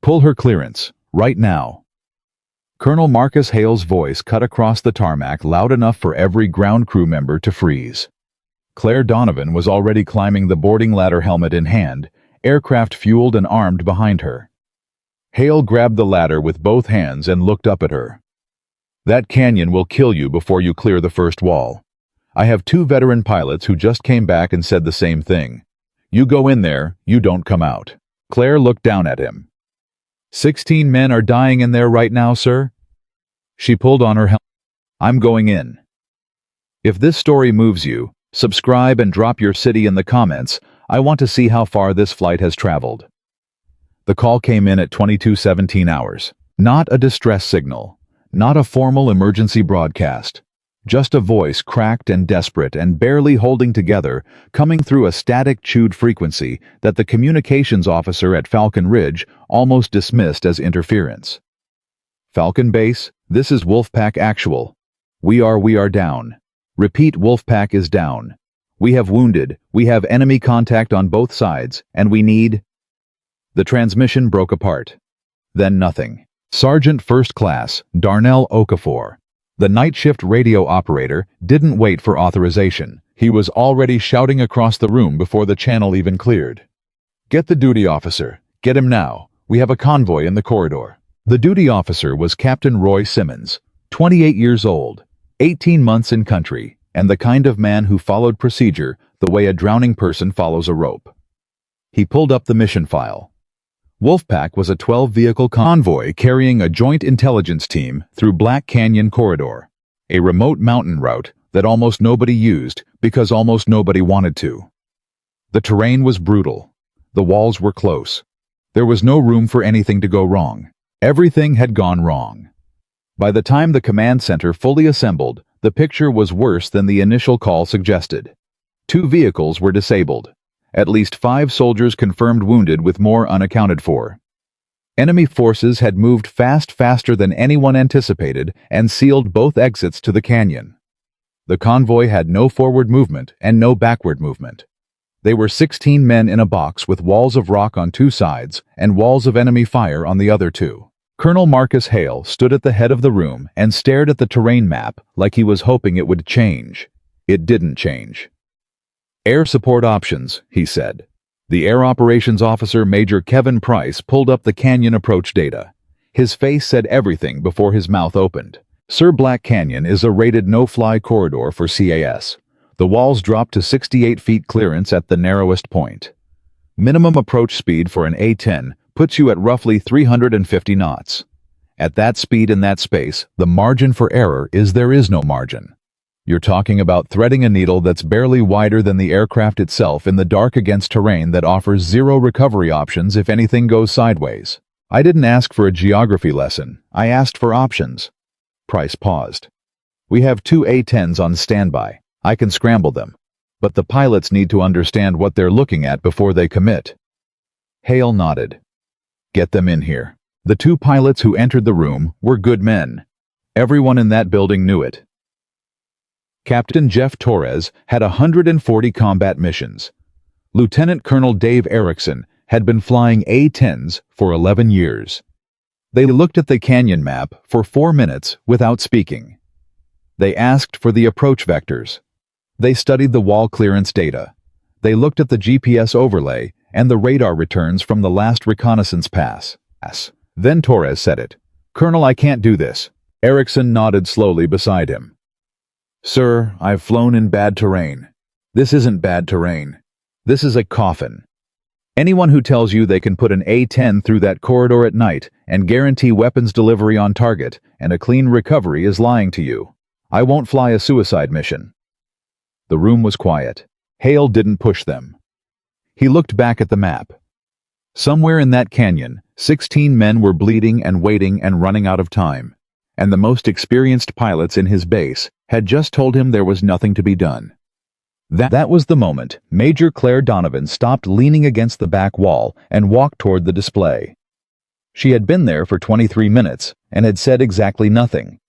Pull her clearance, right now. Colonel Marcus Hale's voice cut across the tarmac loud enough for every ground crew member to freeze. Claire Donovan was already climbing the boarding ladder, helmet in hand, aircraft fueled and armed behind her. Hale grabbed the ladder with both hands and looked up at her. That canyon will kill you before you clear the first wall. I have 2 veteran pilots who just came back and said the same thing. You go in there, you don't come out. Claire looked down at him. 16 men are dying in there right now, sir? She pulled on her helmet. I'm going in. If this story moves you, subscribe and drop your city in the comments. I want to see how far this flight has traveled. The call came in at 22:17 hours. Not a distress signal. Not a formal emergency broadcast. Just a voice cracked and desperate and barely holding together, coming through a static chewed frequency that the communications officer at Falcon Ridge almost dismissed as interference. Falcon Base, this is Wolfpack Actual. We are down. Repeat, Wolfpack is down. We have wounded, we have enemy contact on both sides, and we need... The transmission broke apart. Then nothing. Sergeant First Class Darnell Okafor, the night shift radio operator, didn't wait for authorization. He was already shouting across the room before the channel even cleared. Get the duty officer. Get him now. We have a convoy in the corridor. The duty officer was Captain Roy Simmons, 28 years old, 18 months in country, and the kind of man who followed procedure the way a drowning person follows a rope. He pulled up the mission file. Wolfpack was a 12-vehicle convoy carrying a joint intelligence team through Black Canyon Corridor, a remote mountain route that almost nobody used because almost nobody wanted to. The terrain was brutal. The walls were close. There was no room for anything to go wrong. Everything had gone wrong. By the time the command center fully assembled, the picture was worse than the initial call suggested. 2 vehicles were disabled. At least 5 soldiers confirmed wounded, with more unaccounted for. Enemy forces had moved faster than anyone anticipated and sealed both exits to the canyon. The convoy had no forward movement and no backward movement. They were 16 men in a box with walls of rock on 2 sides and walls of enemy fire on the other 2. Colonel Marcus Hale stood at the head of the room and stared at the terrain map like he was hoping it would change. It didn't change. Air support options, he said. The Air Operations Officer Major Kevin Price pulled up the canyon approach data. His face said everything before his mouth opened. Sir, Black Canyon is a rated no-fly corridor for CAS. The walls drop to 68 feet clearance at the narrowest point. Minimum approach speed for an A-10 puts you at roughly 350 knots. At that speed in that space, the margin for error is there is no margin. You're talking about threading a needle that's barely wider than the aircraft itself in the dark against terrain that offers 0 recovery options if anything goes sideways. I didn't ask for a geography lesson. I asked for options. Price paused. We have 2 A-10s on standby. I can scramble them. But the pilots need to understand what they're looking at before they commit. Hale nodded. Get them in here. The 2 pilots who entered the room were good men. Everyone in that building knew it. Captain Jeff Torres had 140 combat missions. Lieutenant Colonel Dave Erickson had been flying A-10s for 11 years. They looked at the canyon map for 4 minutes without speaking. They asked for the approach vectors. They studied the wall clearance data. They looked at the GPS overlay and the radar returns from the last reconnaissance pass. Then Torres said it. Colonel, I can't do this. Erickson nodded slowly beside him. Sir, I've flown in bad terrain. This isn't bad terrain. This is a coffin. Anyone who tells you they can put an A-10 through that corridor at night and guarantee weapons delivery on target and a clean recovery is lying to you. I won't fly a suicide mission. The room was quiet. Hale didn't push them. He looked back at the map. Somewhere in that canyon, 16 men were bleeding and waiting and running out of time. And the most experienced pilots in his base had just told him there was nothing to be done. That was the moment Major Claire Donovan stopped leaning against the back wall and walked toward the display. She had been there for 23 minutes and had said exactly nothing.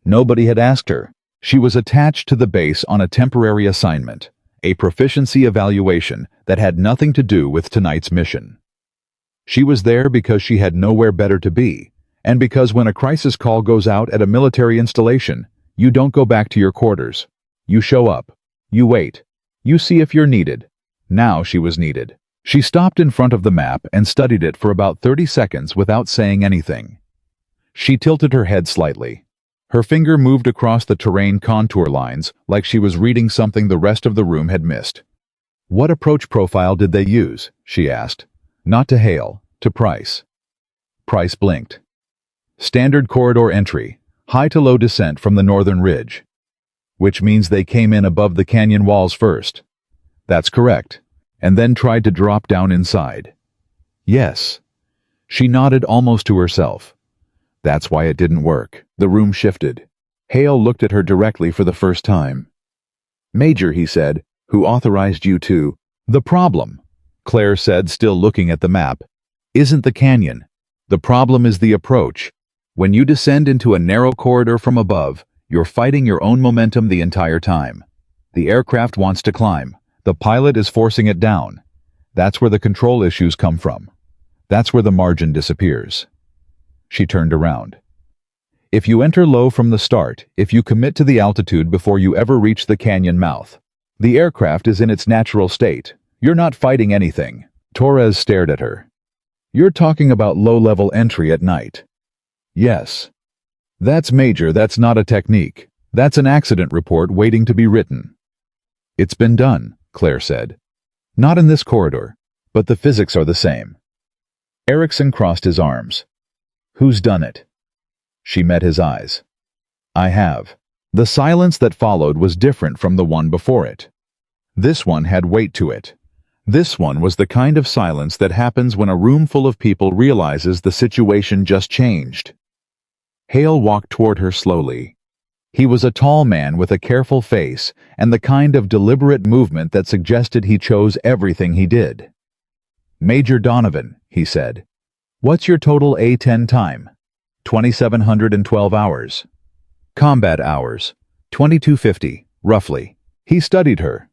Nobody had asked her. She was attached to the base on a temporary assignment, a proficiency evaluation that had nothing to do with tonight's mission. She was there because she had nowhere better to be, and because when a crisis call goes out at a military installation, you don't go back to your quarters. You show up. You wait. You see if you're needed. Now she was needed. She stopped in front of the map and studied it for about 30 seconds without saying anything. She tilted her head slightly. Her finger moved across the terrain contour lines like she was reading something the rest of the room had missed. What approach profile did they use? She asked. Not to Hale, to Price. Price blinked. Standard corridor entry, high to low descent from the northern ridge. Which means they came in above the canyon walls first. That's correct. And then tried to drop down inside. Yes. She nodded almost to herself. That's why it didn't work. The room shifted. Hale looked at her directly for the first time. Major, he said, who authorized you to? The problem, Claire said, still looking at the map, isn't the canyon. The problem is the approach. When you descend into a narrow corridor from above, you're fighting your own momentum the entire time. The aircraft wants to climb. The pilot is forcing it down. That's where the control issues come from. That's where the margin disappears. She turned around. If you enter low from the start, if you commit to the altitude before you ever reach the canyon mouth, the aircraft is in its natural state. You're not fighting anything. Torres stared at her. You're talking about low-level entry at night. Yes. That's Major, that's not a technique. That's an accident report waiting to be written. It's been done, Claire said. Not in this corridor, but the physics are the same. Erickson crossed his arms. Who's done it? She met his eyes. I have. The silence that followed was different from the one before it. This one had weight to it. This one was the kind of silence that happens when a room full of people realizes the situation just changed. Hale walked toward her slowly. He was a tall man with a careful face and the kind of deliberate movement that suggested he chose everything he did. Major Donovan, he said. What's your total A-10 time? 2,712 hours. Combat hours. 2,250, roughly. He studied her.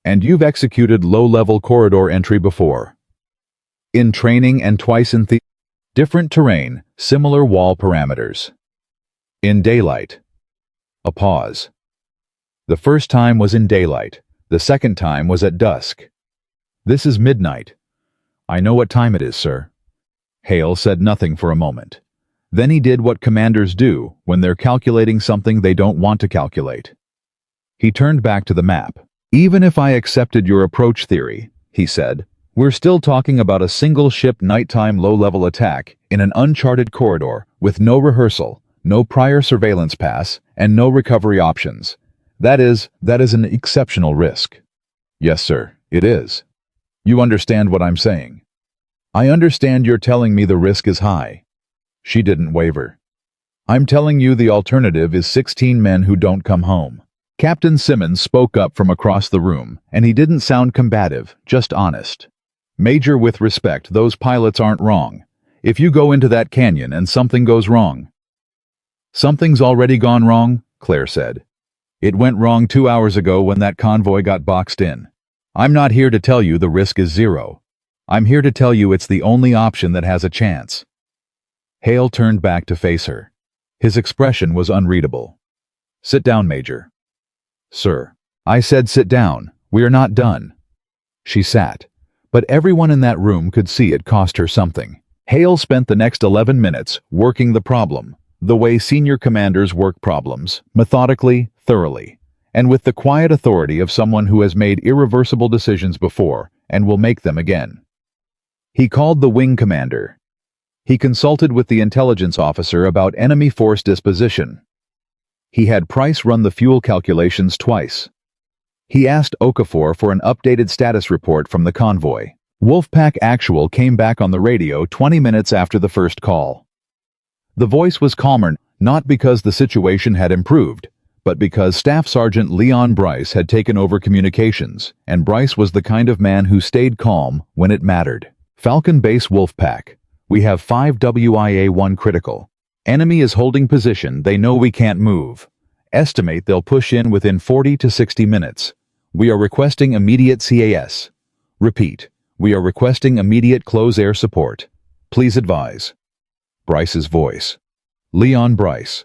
And you've executed low-level corridor entry before. In training and twice in the different terrain, similar wall parameters. In daylight. A pause. The first time was in daylight. The second time was at dusk. This is midnight. I know what time it is, sir. Hale said nothing for a moment. Then he did what commanders do when they're calculating something they don't want to calculate. He turned back to the map. Even if I accepted your approach theory, he said, we're still talking about a single-ship nighttime low-level attack in an uncharted corridor with no rehearsal, no prior surveillance pass, and no recovery options. That is an exceptional risk. Yes, sir, it is. You understand what I'm saying. I understand you're telling me the risk is high. She didn't waver. I'm telling you the alternative is 16 men who don't come home. Captain Simmons spoke up from across the room, and he didn't sound combative, just honest. Major, with respect, those pilots aren't wrong. If you go into that canyon and something goes wrong. Something's already gone wrong, Claire said. It went wrong 2 hours ago when that convoy got boxed in. I'm not here to tell you the risk is zero. I'm here to tell you it's the only option that has a chance. Hale turned back to face her. His expression was unreadable. Sit down, Major. Sir. I said sit down. We're not done. She sat. But everyone in that room could see it cost her something. Hale spent the next 11 minutes working the problem, the way senior commanders work problems, methodically, thoroughly, and with the quiet authority of someone who has made irreversible decisions before and will make them again. He called the wing commander. He consulted with the intelligence officer about enemy force disposition. He had Price run the fuel calculations twice. He asked Okafor for an updated status report from the convoy. Wolfpack Actual came back on the radio 20 minutes after the first call. The voice was calmer, not because the situation had improved, but because Staff Sergeant Leon Bryce had taken over communications, and Bryce was the kind of man who stayed calm when it mattered. Falcon Base Wolfpack. We have 5 WIA-1 critical. Enemy is holding position, they know we can't move. Estimate they'll push in within 40 to 60 minutes. We are requesting immediate CAS. Repeat, We are requesting immediate close air support. Please advise. Bryce's voice. Leon Bryce.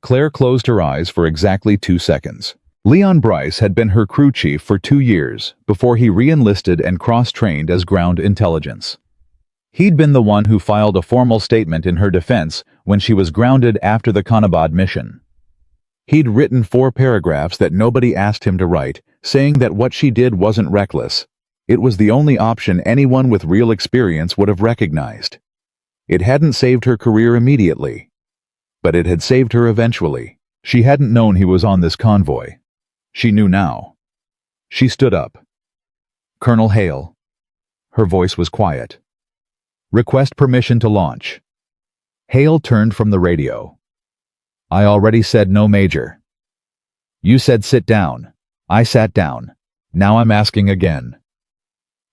Claire closed her eyes for exactly 2 seconds. Leon Bryce had been her crew chief for 2 years before he re-enlisted and cross-trained as ground intelligence. He'd been the one who filed a formal statement in her defense when she was grounded after the Kanabad mission. He'd written 4 paragraphs that nobody asked him to write, saying that what she did wasn't reckless. It was the only option anyone with real experience would have recognized. It hadn't saved her career immediately, but it had saved her eventually. She hadn't known he was on this convoy. She knew now. She stood up. Colonel Hale. Her voice was quiet. Request permission to launch. Hale turned from the radio. I already said no, Major. You said sit down. I sat down. Now I'm asking again.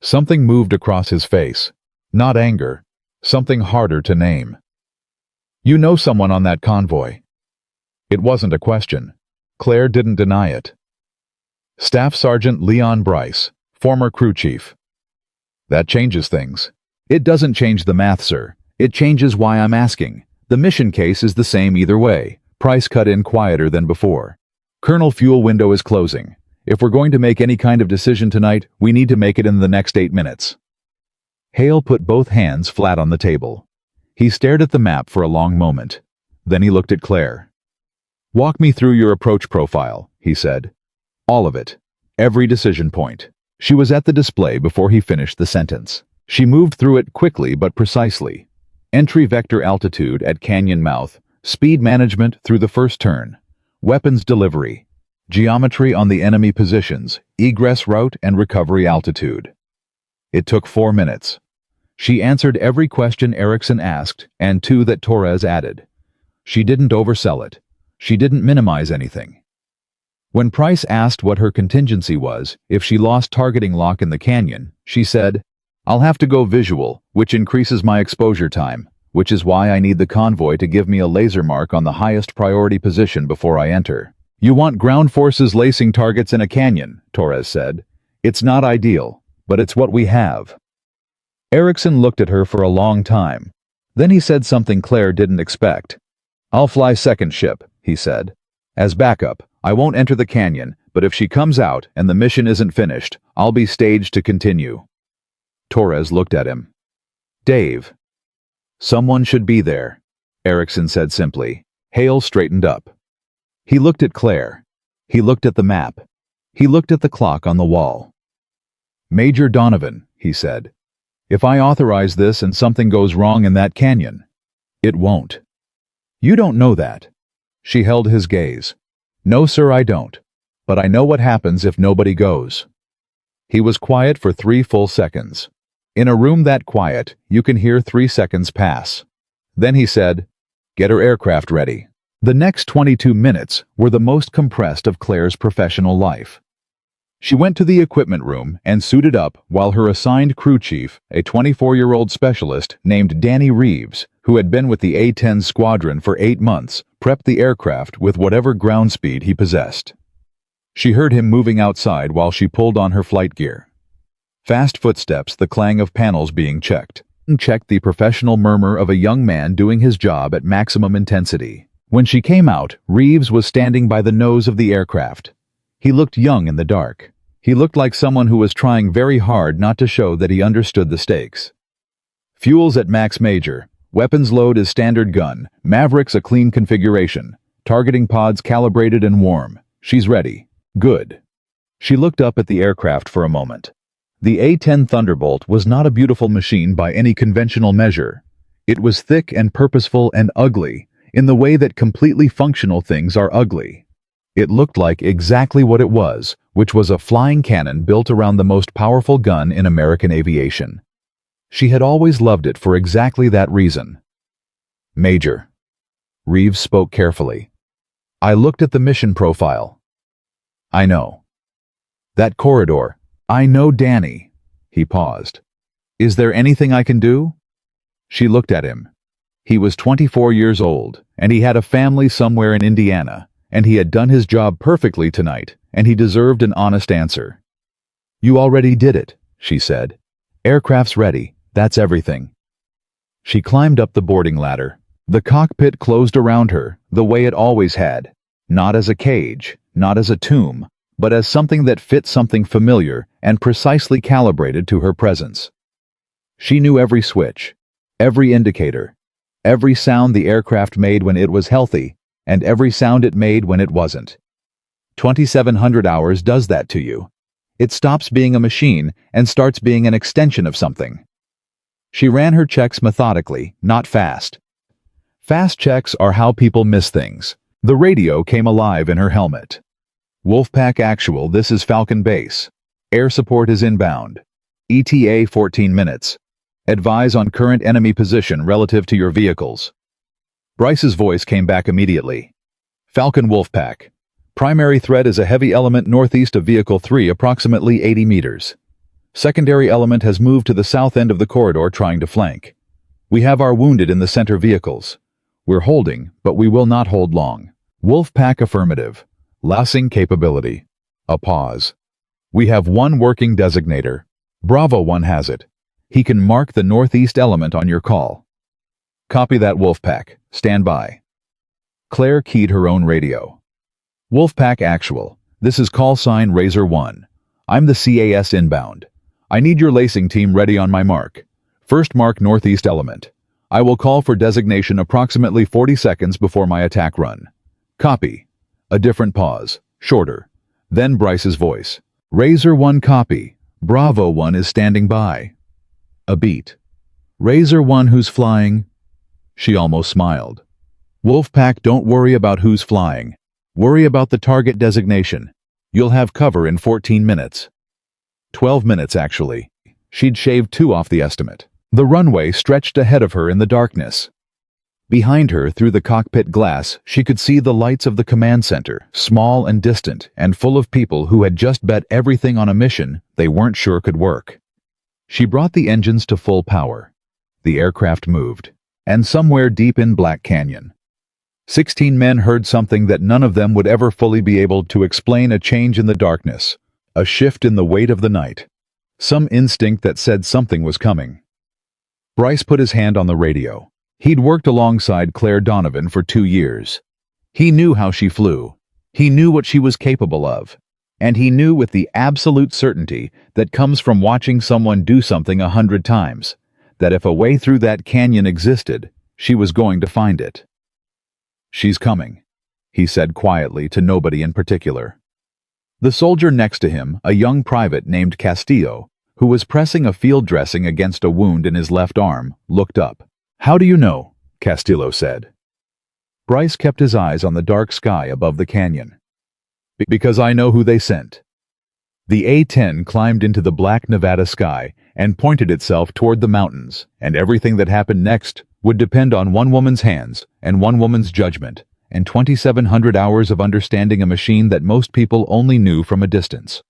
Something moved across his face. Not anger. Something harder to name. You know someone on that convoy. It wasn't a question. Claire didn't deny it. Staff Sergeant Leon Bryce, former crew chief. That changes things. It doesn't change the math, sir. It changes why I'm asking. The mission case is the same either way. Price cut in quieter than before. Colonel, fuel window is closing. If we're going to make any kind of decision tonight, we need to make it in the next 8 minutes. Hale put both hands flat on the table. He stared at the map for a long moment. Then he looked at Claire. Walk me through your approach profile, he said. All of it. Every decision point. She was at the display before he finished the sentence. She moved through it quickly but precisely. Entry vector altitude at canyon mouth, speed management through the first turn, weapons delivery, geometry on the enemy positions, egress route and recovery altitude. It took 4 minutes. She answered every question Erickson asked and 2 that Torres added. She didn't oversell it. She didn't minimize anything. When Price asked what her contingency was if she lost targeting lock in the canyon, she said, I'll have to go visual, which increases my exposure time, which is why I need the convoy to give me a laser mark on the highest priority position before I enter. You want ground forces lacing targets in a canyon, Torres said. It's not ideal, but it's what we have. Erickson looked at her for a long time. Then he said something Claire didn't expect. I'll fly second ship, he said. As backup, I won't enter the canyon, but if she comes out and the mission isn't finished, I'll be staged to continue. Torres looked at him. Dave. Someone should be there, Erickson said simply. Hale straightened up. He looked at Claire. He looked at the map. He looked at the clock on the wall. Major Donovan, he said. If I authorize this and something goes wrong in that canyon, it won't. You don't know that. She held his gaze. No, sir, I don't. But I know what happens if nobody goes. He was quiet for 3 full seconds. In a room that quiet, you can hear 3 seconds pass. Then he said, Get her aircraft ready. The next 22 minutes were the most compressed of Claire's professional life. She went to the equipment room and suited up while her assigned crew chief, a 24-year-old specialist named Danny Reeves, who had been with the A-10 squadron for 8 months, prepped the aircraft with whatever ground speed he possessed. She heard him moving outside while she pulled on her flight gear. Fast footsteps, the clang of panels being checked. Checked the professional murmur of a young man doing his job at maximum intensity. When she came out, Reeves was standing by the nose of the aircraft. He looked young in the dark. He looked like someone who was trying very hard not to show that he understood the stakes. Fuel's at max, Major. Weapons load is standard gun. Maverick's a clean configuration. Targeting pods calibrated and warm. She's ready. Good. She looked up at the aircraft for a moment. The A-10 Thunderbolt was not a beautiful machine by any conventional measure. It was thick and purposeful and ugly, in the way that completely functional things are ugly. It looked like exactly what it was, which was a flying cannon built around the most powerful gun in American aviation. She had always loved it for exactly that reason. Major. Reeves spoke carefully. I looked at the mission profile. I know. That corridor. I know Danny. He paused. Is there anything I can do? She looked at him. He was 24 years old, and he had a family somewhere in Indiana, and he had done his job perfectly tonight, and he deserved an honest answer. You already did it, she said. Aircraft's ready, that's everything. She climbed up the boarding ladder. The cockpit closed around her, the way it always had. Not as a cage, not as a tomb, but as something that fit something familiar and precisely calibrated to her presence. She knew every switch, every indicator, every sound the aircraft made when it was healthy, and every sound it made when it wasn't. 2700 hours does that to you. It stops being a machine and starts being an extension of something. She ran her checks methodically, not fast. Fast checks are how people miss things. The radio came alive in her helmet. Wolfpack Actual, this is Falcon Base. Air support is inbound. ETA 14 minutes. Advise on current enemy position relative to your vehicles. Bryce's voice came back immediately. Falcon Wolfpack. Primary threat is a heavy element northeast of Vehicle 3, approximately 80 meters. Secondary element has moved to the south end of the corridor trying to flank. We have our wounded in the center vehicles. We're holding, but we will not hold long. Wolfpack affirmative. Lossing capability. A pause. We have one working designator. Bravo 1 has it. He can mark the northeast element on your call. Copy that, Wolfpack. Stand by. Claire keyed her own radio. Wolfpack Actual. This is call sign Razor 1. I'm the CAS inbound. I need your lacing team ready on my mark. First mark northeast element. I will call for designation approximately 40 seconds before my attack run. Copy. A different pause. Shorter. Then Bryce's voice. Razor 1 copy. Bravo 1 is standing by. A beat. Razor 1 who's flying? She almost smiled. Wolfpack, don't worry about who's flying. Worry about the target designation. You'll have cover in 14 minutes. 12 minutes, actually. She'd shaved 2 off the estimate. The runway stretched ahead of her in the darkness. Behind her, through the cockpit glass, she could see the lights of the command center, small and distant, and full of people who had just bet everything on a mission they weren't sure could work. She brought the engines to full power. The aircraft moved, and somewhere deep in Black Canyon, 16 men heard something that none of them would ever fully be able to explain: a change in the darkness, a shift in the weight of the night, some instinct that said something was coming. Bryce put his hand on the radio. He'd worked alongside Claire Donovan for 2 years. He knew how she flew. He knew what she was capable of. And he knew with the absolute certainty that comes from watching someone do something 100 times, that if a way through that canyon existed, she was going to find it. She's coming, he said quietly to nobody in particular. The soldier next to him, a young private named Castillo, who was pressing a field dressing against a wound in his left arm, looked up. How do you know? Castillo said. Bryce kept his eyes on the dark sky above the canyon. Because I know who they sent. The A-10 climbed into the black Nevada sky and pointed itself toward the mountains, and everything that happened next would depend on one woman's hands and one woman's judgment and 2,700 hours of understanding a machine that most people only knew from a distance.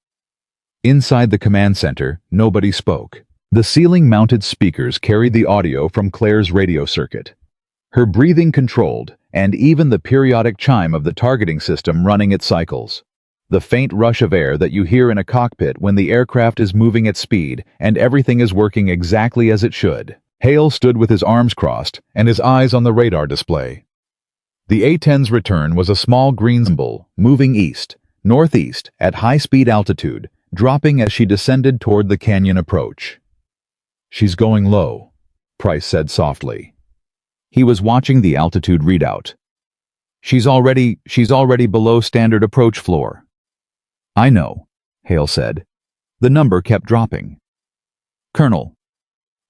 Inside the command center, nobody spoke. The ceiling-mounted speakers carried the audio from Claire's radio circuit. Her breathing controlled, and even the periodic chime of the targeting system running its cycles. The faint rush of air that you hear in a cockpit when the aircraft is moving at speed and everything is working exactly as it should. Hale stood with his arms crossed and his eyes on the radar display. The A-10's return was a small green symbol, moving east, northeast, at high-speed altitude, dropping as she descended toward the canyon approach. She's going low, Price said softly. He was watching the altitude readout. She's already below standard approach floor. I know, Hale said. The number kept dropping. Colonel.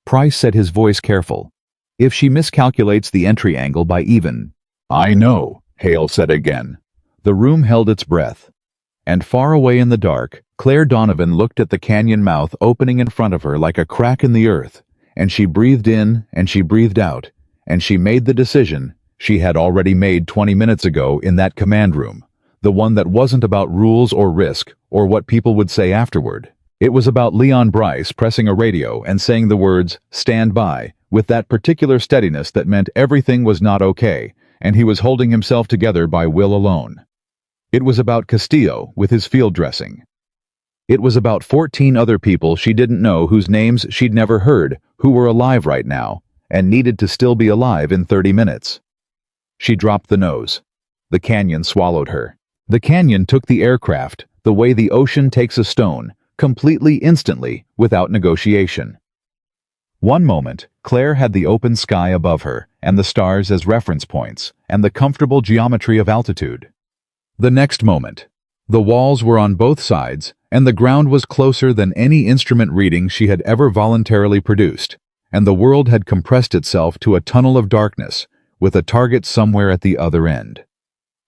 Price said, his voice careful. If she miscalculates the entry angle by even. I know, Hale said again. The room held its breath. And far away in the dark, Claire Donovan looked at the canyon mouth opening in front of her like a crack in the earth, and she breathed in and she breathed out, and she made the decision she had already made 20 minutes ago in that command room, the one that wasn't about rules or risk or what people would say afterward. It was about Leon Bryce pressing a radio and saying the words, "Stand by," with that particular steadiness that meant everything was not okay, and he was holding himself together by will alone. It was about Castillo with his field dressing. It was about 14 other people she didn't know whose names she'd never heard, who were alive right now, and needed to still be alive in 30 minutes. She dropped the nose. The canyon swallowed her. The canyon took the aircraft, the way the ocean takes a stone, completely instantly, without negotiation. One moment, Claire had the open sky above her, and the stars as reference points, and the comfortable geometry of altitude. The next moment, the walls were on both sides, and the ground was closer than any instrument reading she had ever voluntarily produced, and the world had compressed itself to a tunnel of darkness, with a target somewhere at the other end.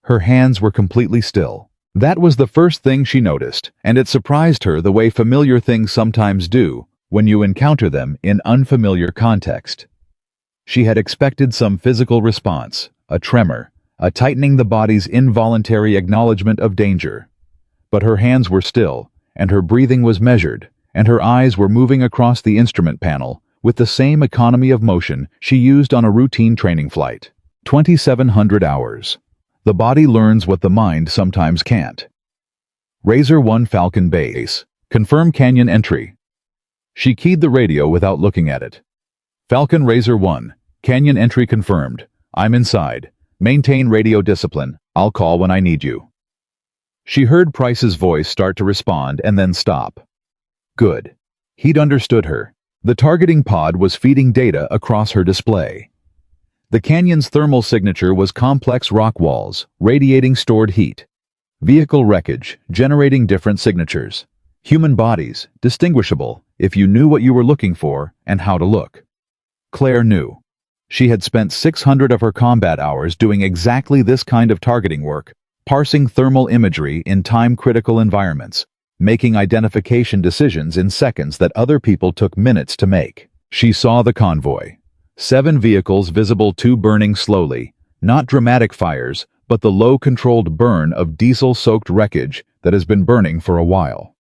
Her hands were completely still. That was the first thing she noticed, and it surprised her the way familiar things sometimes do when you encounter them in unfamiliar context. She had expected some physical response, a tremor, a tightening the body's involuntary acknowledgement of danger. But her hands were still, and her breathing was measured, and her eyes were moving across the instrument panel with the same economy of motion she used on a routine training flight. 2,700 hours. The body learns what the mind sometimes can't. Razor 1 Falcon Base. Confirm canyon entry. She keyed the radio without looking at it. Falcon Razor 1. Canyon entry confirmed. I'm inside. Maintain radio discipline. I'll call when I need you. She heard Price's voice start to respond and then stop. Good. He'd understood her. The targeting pod was feeding data across her display. The canyon's thermal signature was complex rock walls, radiating stored heat. Vehicle wreckage, generating different signatures. Human bodies, distinguishable if you knew what you were looking for and how to look. Claire knew. She had spent 600 of her combat hours doing exactly this kind of targeting work, parsing thermal imagery in time-critical environments, making identification decisions in seconds that other people took minutes to make. She saw the convoy. 7 vehicles visible, 2 burning slowly, not dramatic fires, but the low-controlled burn of diesel-soaked wreckage that has been burning for a while.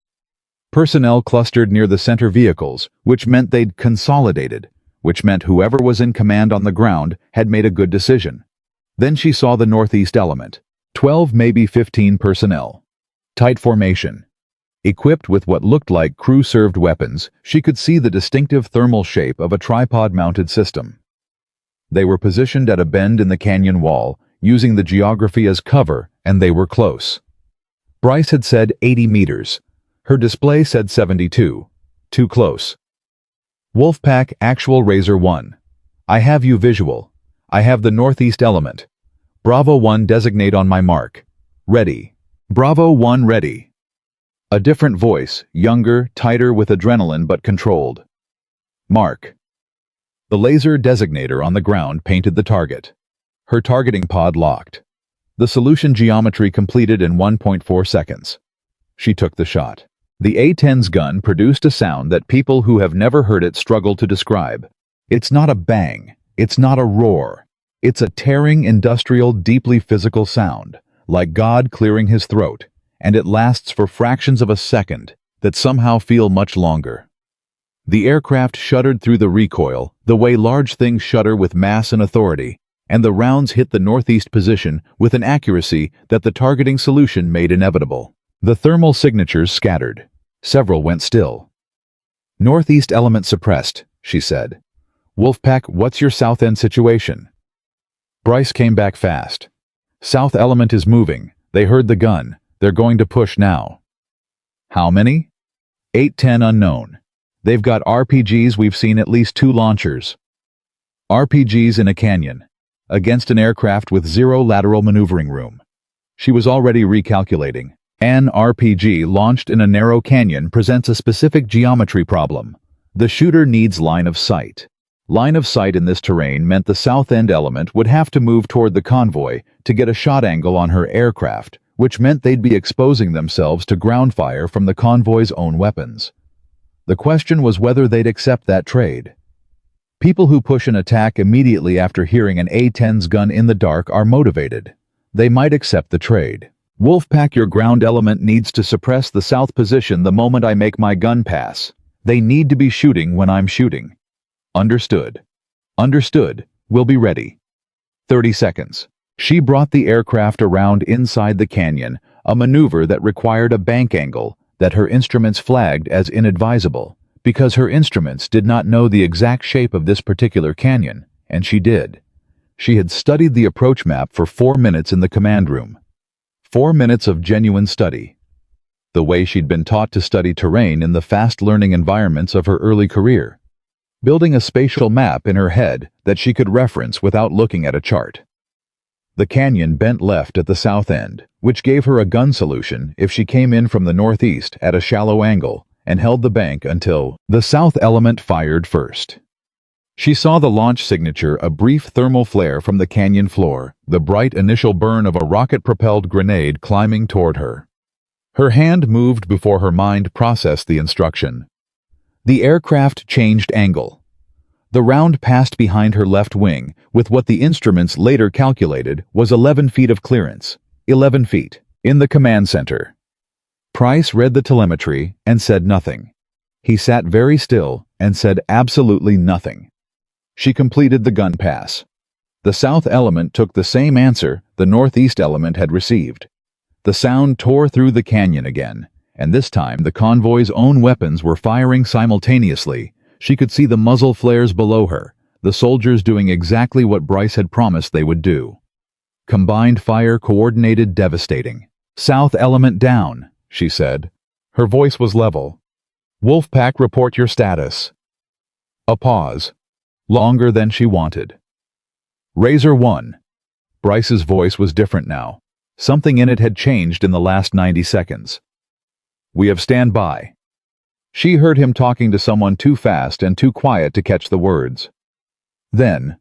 Personnel clustered near the center vehicles, which meant they'd consolidated, which meant whoever was in command on the ground had made a good decision. Then she saw the northeast element. 12, maybe 15 personnel. Tight formation. Equipped with what looked like crew-served weapons, she could see the distinctive thermal shape of a tripod-mounted system. They were positioned at a bend in the canyon wall, using the geography as cover, and they were close. Bryce had said 80 meters. Her display said 72. Too close. Wolfpack Actual Razor 1. I have you visual. I have the northeast element. Bravo 1 designate on my mark. Ready. Bravo 1 ready. A different voice, younger, tighter with adrenaline but controlled. Mark. The laser designator on the ground painted the target. Her targeting pod locked. The solution geometry completed in 1.4 seconds. She took the shot. The A-10's gun produced a sound that people who have never heard it struggle to describe. It's not a bang. It's not a roar. It's a tearing, industrial, deeply physical sound, like God clearing his throat, and it lasts for fractions of a second that somehow feel much longer. The aircraft shuddered through the recoil, the way large things shudder with mass and authority, and the rounds hit the northeast position with an accuracy that the targeting solution made inevitable. The thermal signatures scattered. Several went still. Northeast element suppressed, she said. Wolfpack, what's your south end situation? Bryce came back fast. South element is moving. They heard the gun. They're going to push now. How many? 8-10 unknown. They've got RPGs. We've seen at least 2 launchers. RPGs in a canyon. Against an aircraft with 0 lateral maneuvering room. She was already recalculating. An RPG launched in a narrow canyon presents a specific geometry problem. The shooter needs line of sight. Line of sight in this terrain meant the south end element would have to move toward the convoy to get a shot angle on her aircraft, which meant they'd be exposing themselves to ground fire from the convoy's own weapons. The question was whether they'd accept that trade. People who push an attack immediately after hearing an A-10's gun in the dark are motivated. They might accept the trade. Wolfpack, your ground element needs to suppress the south position the moment I make my gun pass. They need to be shooting when I'm shooting. Understood. Understood. We'll be ready. 30 seconds. She brought the aircraft around inside the canyon, a maneuver that required a bank angle, that her instruments flagged as inadvisable, because her instruments did not know the exact shape of this particular canyon, and she did. She had studied the approach map for 4 minutes in the command room. 4 minutes of genuine study. The way she'd been taught to study terrain in the fast-learning environments of her early career, building a spatial map in her head that she could reference without looking at a chart. The canyon bent left at the south end, which gave her a gun solution if she came in from the northeast at a shallow angle and held the bank until the south element fired first. She saw the launch signature, a brief thermal flare from the canyon floor, the bright initial burn of a rocket-propelled grenade climbing toward her. Her hand moved before her mind processed the instruction. The aircraft changed angle. The round passed behind her left wing with what the instruments later calculated was 11 feet of clearance. 11 feet. In the command center. Price read the telemetry and said nothing. He sat very still and said absolutely nothing. She completed the gun pass. The south element took the same answer the northeast element had received. The sound tore through the canyon again, and this time the convoy's own weapons were firing simultaneously. She could see the muzzle flares below her, the soldiers doing exactly what Bryce had promised they would do. Combined fire, coordinated, devastating. South element down, she said. Her voice was level. Wolfpack, report your status. A pause. Longer than she wanted. Razor 1. Bryce's voice was different now. Something in it had changed in the last 90 seconds. We have stand by. She heard him talking to someone too fast and too quiet to catch the words. Then,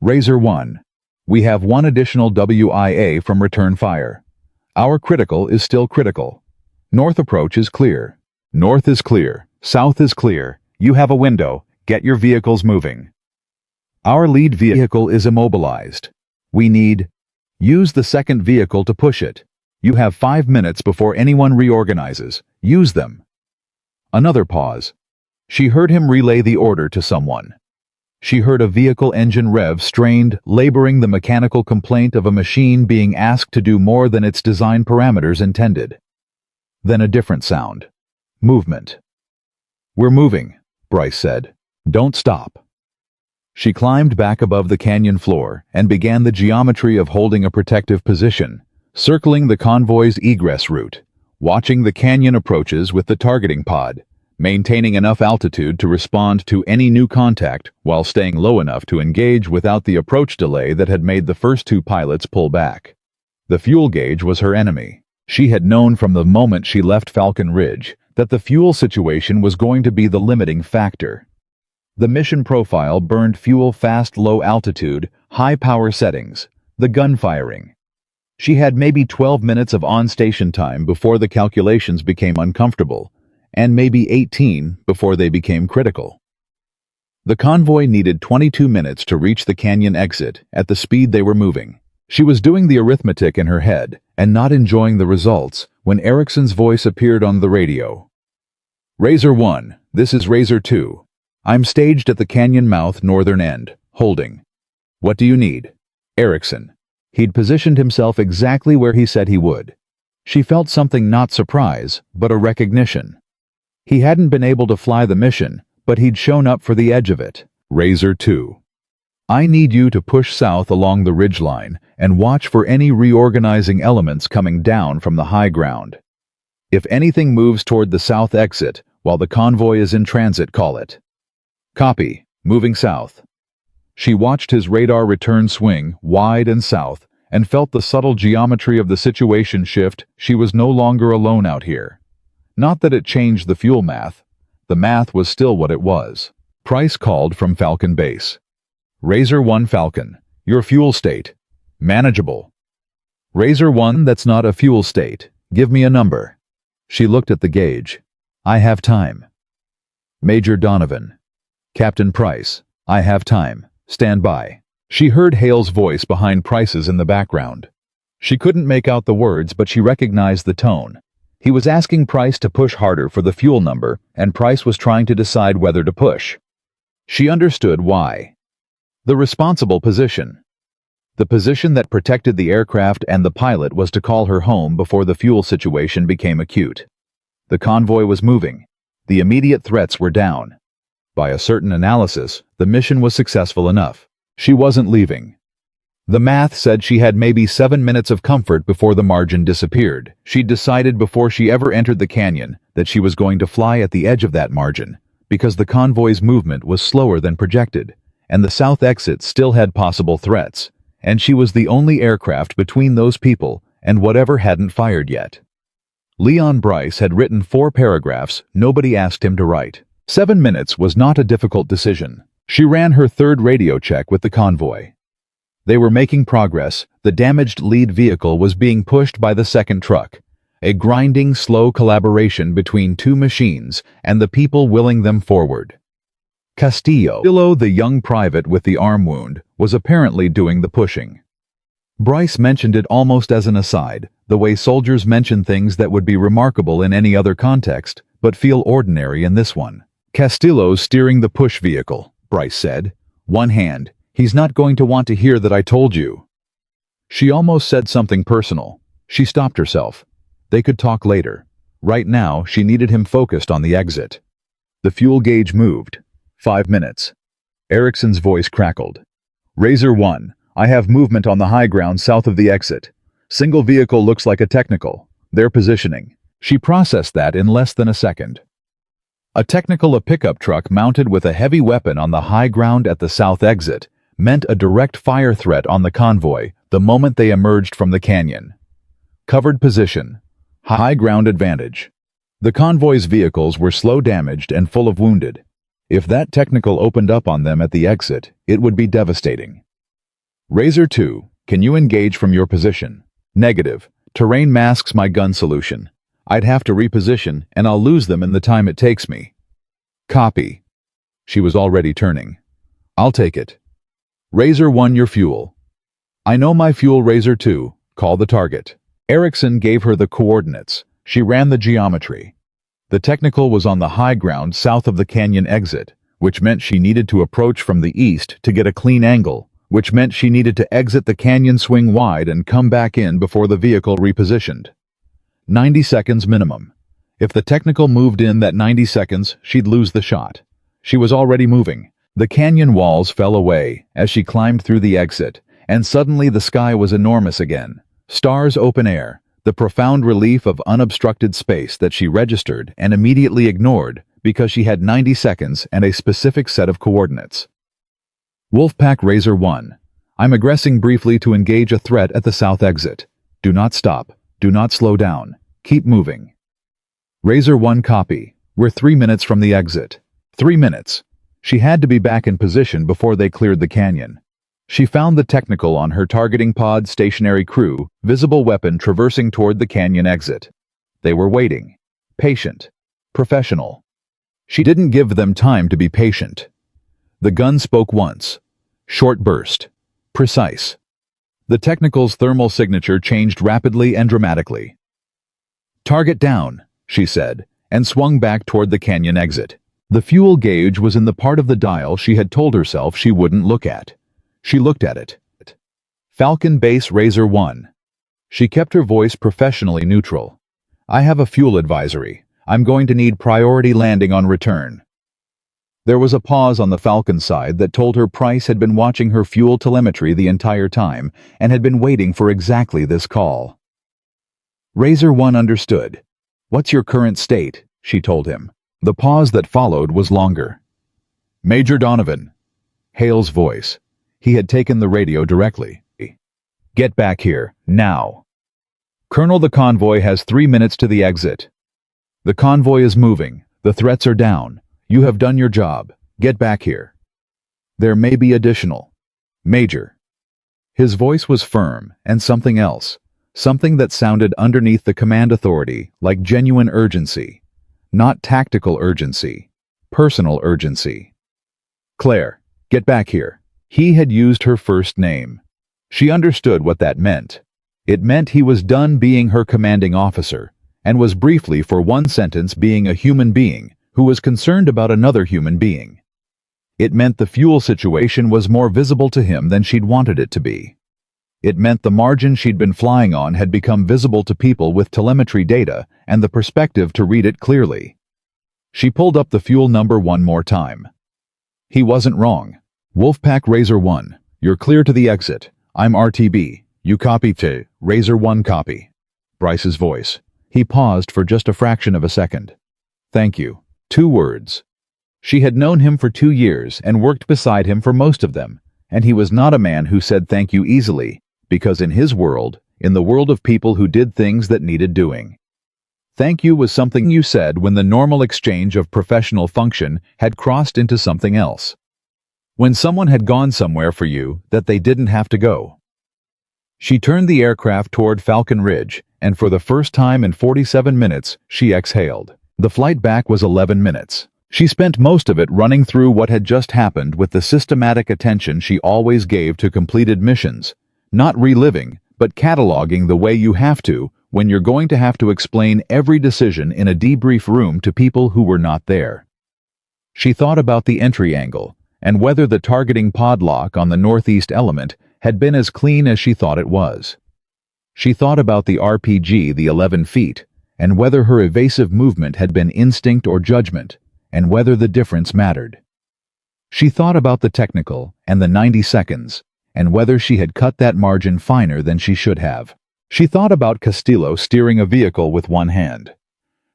Razor 1. We have one additional WIA from return fire. Our critical is still critical. North approach is clear. North is clear. South is clear. You have a window. Get your vehicles moving. Our lead vehicle is immobilized. We need... Use the second vehicle to push it. You have 5 minutes before anyone reorganizes. Use them. Another pause. She heard him relay the order to someone. She heard a vehicle engine rev strained, laboring the mechanical complaint of a machine being asked to do more than its design parameters intended. Then a different sound. Movement. We're moving, Bryce said. Don't stop. She climbed back above the canyon floor and began the geometry of holding a protective position, circling the convoy's egress route, watching the canyon approaches with the targeting pod, maintaining enough altitude to respond to any new contact while staying low enough to engage without the approach delay that had made the first 2 pilots pull back. The fuel gauge was her enemy. She had known from the moment she left Falcon Ridge that the fuel situation was going to be the limiting factor. The mission profile burned fuel fast, low altitude, high power settings, the gun firing. She had maybe 12 minutes of on-station time before the calculations became uncomfortable, and maybe 18 before they became critical. The convoy needed 22 minutes to reach the canyon exit at the speed they were moving. She was doing the arithmetic in her head and not enjoying the results when Erickson's voice appeared on the radio. Razor 1, this is Razor 2. I'm staged at the canyon mouth northern end, holding. What do you need? Erickson. He'd positioned himself exactly where he said he would. She felt something, not surprise, but a recognition. He hadn't been able to fly the mission, but he'd shown up for the edge of it. Razor 2. I need you to push south along the ridgeline and watch for any reorganizing elements coming down from the high ground. If anything moves toward the south exit while the convoy is in transit, call it. Copy. Moving south. She watched his radar return swing wide and south and felt the subtle geometry of the situation shift. She was no longer alone out here. Not that it changed the fuel math. The math was still what it was. Price called from Falcon Base. Razor 1 Falcon. Your fuel state. Manageable. Razor 1, that's not a fuel state. Give me a number. She looked at the gauge. I have time. Major Donovan. Captain Price. I have time. Stand by. She heard Hale's voice behind Price's in the background. She couldn't make out the words, but she recognized the tone. He was asking Price to push harder for the fuel number, and Price was trying to decide whether to push. She understood why. The responsible position. The position that protected the aircraft and the pilot was to call her home before the fuel situation became acute. The convoy was moving. The immediate threats were down. By a certain analysis, the mission was successful enough. She wasn't leaving. The math said she had maybe 7 minutes of comfort before the margin disappeared. She'd decided before she ever entered the canyon that she was going to fly at the edge of that margin, because the convoy's movement was slower than projected, and the south exit still had possible threats, and she was the only aircraft between those people and whatever hadn't fired yet. Leon Bryce had written 4 paragraphs nobody asked him to write. 7 minutes was not a difficult decision. She ran her 3rd radio check with the convoy. They were making progress. The damaged lead vehicle was being pushed by the second truck, a grinding, slow collaboration between 2 machines and the people willing them forward. Castillo, the young private with the arm wound, was apparently doing the pushing. Bryce mentioned it almost as an aside, the way soldiers mention things that would be remarkable in any other context, but feel ordinary in this one. Castillo's steering the push vehicle, Bryce said. One hand. He's not going to want to hear that I told you. She almost said something personal. She stopped herself. They could talk later. Right now, she needed him focused on the exit. The fuel gauge moved. 5 minutes. Erickson's voice crackled. Razor 1, I have movement on the high ground south of the exit. Single vehicle looks like a technical. They're positioning. She processed that in less than a second. A pickup truck mounted with a heavy weapon on the high ground at the south exit meant a direct fire threat on the convoy the moment they emerged from the canyon. Covered position. High ground advantage. The convoy's vehicles were slow damaged and full of wounded. If that technical opened up on them at the exit, it would be devastating. Razor 2, can you engage from your position? Negative. Terrain masks my gun solution. I'd have to reposition, and I'll lose them in the time it takes me. Copy. She was already turning. I'll take it. Razor 1, your fuel. I know my fuel. Razor 2, call the target. Erickson gave her the coordinates. She ran the geometry. The technical was on the high ground south of the canyon exit, which meant she needed to approach from the east to get a clean angle, which meant she needed to exit the canyon, swing wide, and come back in before the vehicle repositioned. 90 seconds minimum. If the technical moved in that 90 seconds, she'd lose the shot. She was already moving. The canyon walls fell away as she climbed through the exit, and suddenly the sky was enormous again. Stars, open air, the profound relief of unobstructed space that she registered and immediately ignored because she had 90 seconds and a specific set of coordinates. Wolfpack Razor 1. I'm aggressing briefly to engage a threat at the south exit. Do not stop. Do not slow down. Keep moving. Razor 1, copy. We're 3 minutes from the exit. 3 minutes. She had to be back in position before they cleared the canyon. She found the technical on her targeting pod, stationary crew, visible weapon traversing toward the canyon exit. They were waiting. Patient. Professional. She didn't give them time to be patient. The gun spoke once. Short burst. Precise. The technical's thermal signature changed rapidly and dramatically. Target down, she said, and swung back toward the canyon exit. The fuel gauge was in the part of the dial she had told herself she wouldn't look at. She looked at it. Falcon Base Razor 1. She kept her voice professionally neutral. I have a fuel advisory. I'm going to need priority landing on return. There was a pause on the Falcon side that told her Price had been watching her fuel telemetry the entire time and had been waiting for exactly this call. Razor 1 understood. What's your current state? She told him. The pause that followed was longer. Major Donovan. Hale's voice. He had taken the radio directly. Get back here, now. Colonel, the convoy has 3 minutes to the exit. The convoy is moving. The threats are down. You have done your job. Get back here. There may be additional. Major. His voice was firm, and something else. Something that sounded underneath the command authority like genuine urgency. Not tactical urgency. Personal urgency. Claire, get back here. He had used her first name. She understood what that meant. It meant he was done being her commanding officer, and was briefly for one sentence being a human being who was concerned about another human being. It meant the fuel situation was more visible to him than she'd wanted it to be. It meant the margin she'd been flying on had become visible to people with telemetry data and the perspective to read it clearly. She pulled up the fuel number one more time. He wasn't wrong. Wolfpack Razor 1, you're clear to the exit. I'm RTB. You copy to Razor 1 copy. Bryce's voice. He paused for just a fraction of a second. Thank you. 2 words. She had known him for 2 years and worked beside him for most of them, and he was not a man who said thank you easily, because in his world, in the world of people who did things that needed doing, thank you was something you said when the normal exchange of professional function had crossed into something else. When someone had gone somewhere for you that they didn't have to go. She turned the aircraft toward Falcon Ridge, and for the first time in 47 minutes, she exhaled. The flight back was 11 minutes. She spent most of it running through what had just happened with the systematic attention she always gave to completed missions, not reliving, but cataloging the way you have to when you're going to have to explain every decision in a debrief room to people who were not there. She thought about the entry angle, and whether the targeting pod lock on the northeast element had been as clean as she thought it was. She thought about the RPG, the 11 feet, and whether her evasive movement had been instinct or judgment, and whether the difference mattered. She thought about the technical and the 90 seconds, and whether she had cut that margin finer than she should have. She thought about Castillo steering a vehicle with one hand.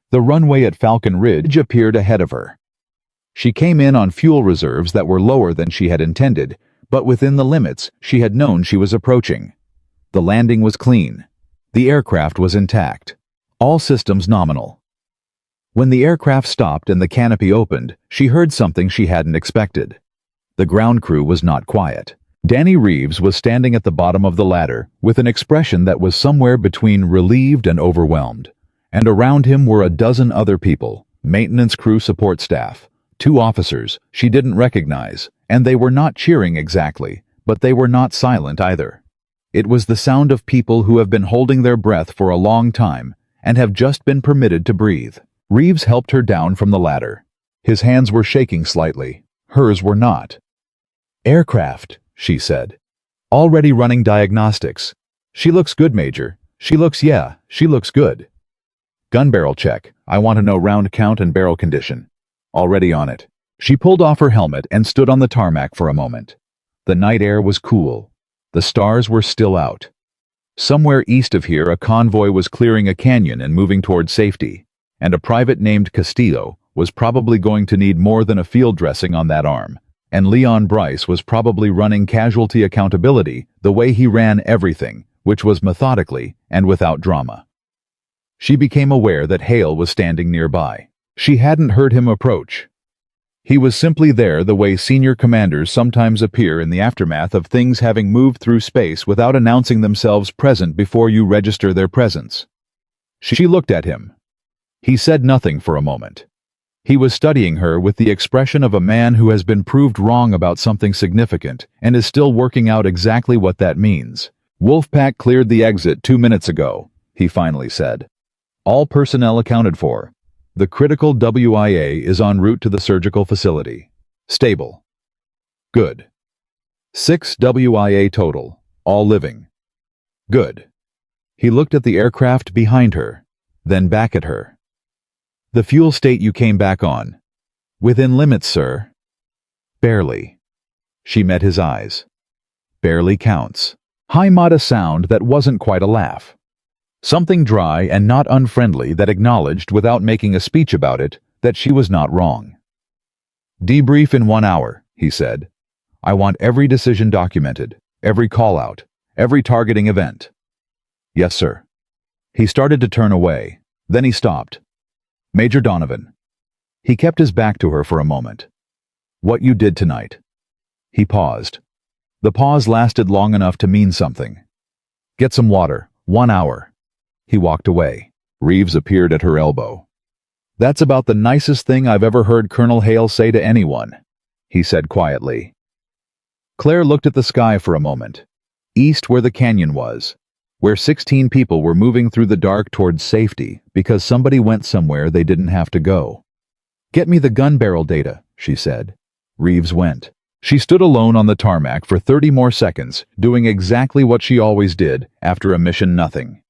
The runway at Falcon Ridge appeared ahead of her. She came in on fuel reserves that were lower than she had intended, but within the limits she had known she was approaching. The landing was clean. The aircraft was intact. All systems nominal. When the aircraft stopped and the canopy opened, she heard something she hadn't expected. The ground crew was not quiet. Danny Reeves was standing at the bottom of the ladder with an expression that was somewhere between relieved and overwhelmed. And around him were a dozen other people, maintenance crew support staff, 2 officers she didn't recognize, and they were not cheering exactly, but they were not silent either. It was the sound of people who have been holding their breath for a long time and have just been permitted to breathe. Reeves helped her down from the ladder. His hands were shaking slightly. Hers were not. Aircraft, she said. Already running diagnostics. She looks good, Major. She looks good. Gun barrel check. I want to know round count and barrel condition. Already on it. She pulled off her helmet and stood on the tarmac for a moment. The night air was cool. The stars were still out. Somewhere east of here, a convoy was clearing a canyon and moving toward safety, and a private named Castillo was probably going to need more than a field dressing on that arm, and Leon Bryce was probably running casualty accountability the way he ran everything, which was methodically and without drama. She became aware that Hale was standing nearby. She hadn't heard him approach. He was simply there the way senior commanders sometimes appear in the aftermath of things having moved through space without announcing themselves present before you register their presence. She looked at him. He said nothing for a moment. He was studying her with the expression of a man who has been proved wrong about something significant and is still working out exactly what that means. Wolfpack cleared the exit 2 minutes ago, he finally said. All personnel accounted for. The critical WIA is en route to the surgical facility. Stable. Good. 6 WIA total, all living. Good. He looked at the aircraft behind her, then back at her. The fuel state you came back on. Within limits, sir. Barely. She met his eyes. Barely counts. High modest sound that wasn't quite a laugh. Something dry and not unfriendly that acknowledged without making a speech about it that she was not wrong. Debrief in 1 hour, he said. I want every decision documented, every call-out, every targeting event. Yes, sir. He started to turn away. Then he stopped. Major Donovan. He kept his back to her for a moment. What you did tonight. He paused. The pause lasted long enough to mean something. Get some water. 1 hour. He walked away. Reeves appeared at her elbow. That's about the nicest thing I've ever heard Colonel Hale say to anyone, he said quietly. Claire looked at the sky for a moment. East where the canyon was, where 16 people were moving through the dark towards safety because somebody went somewhere they didn't have to go. Get me the gun barrel data, she said. Reeves went. She stood alone on the tarmac for 30 more seconds, doing exactly what she always did after a mission: nothing.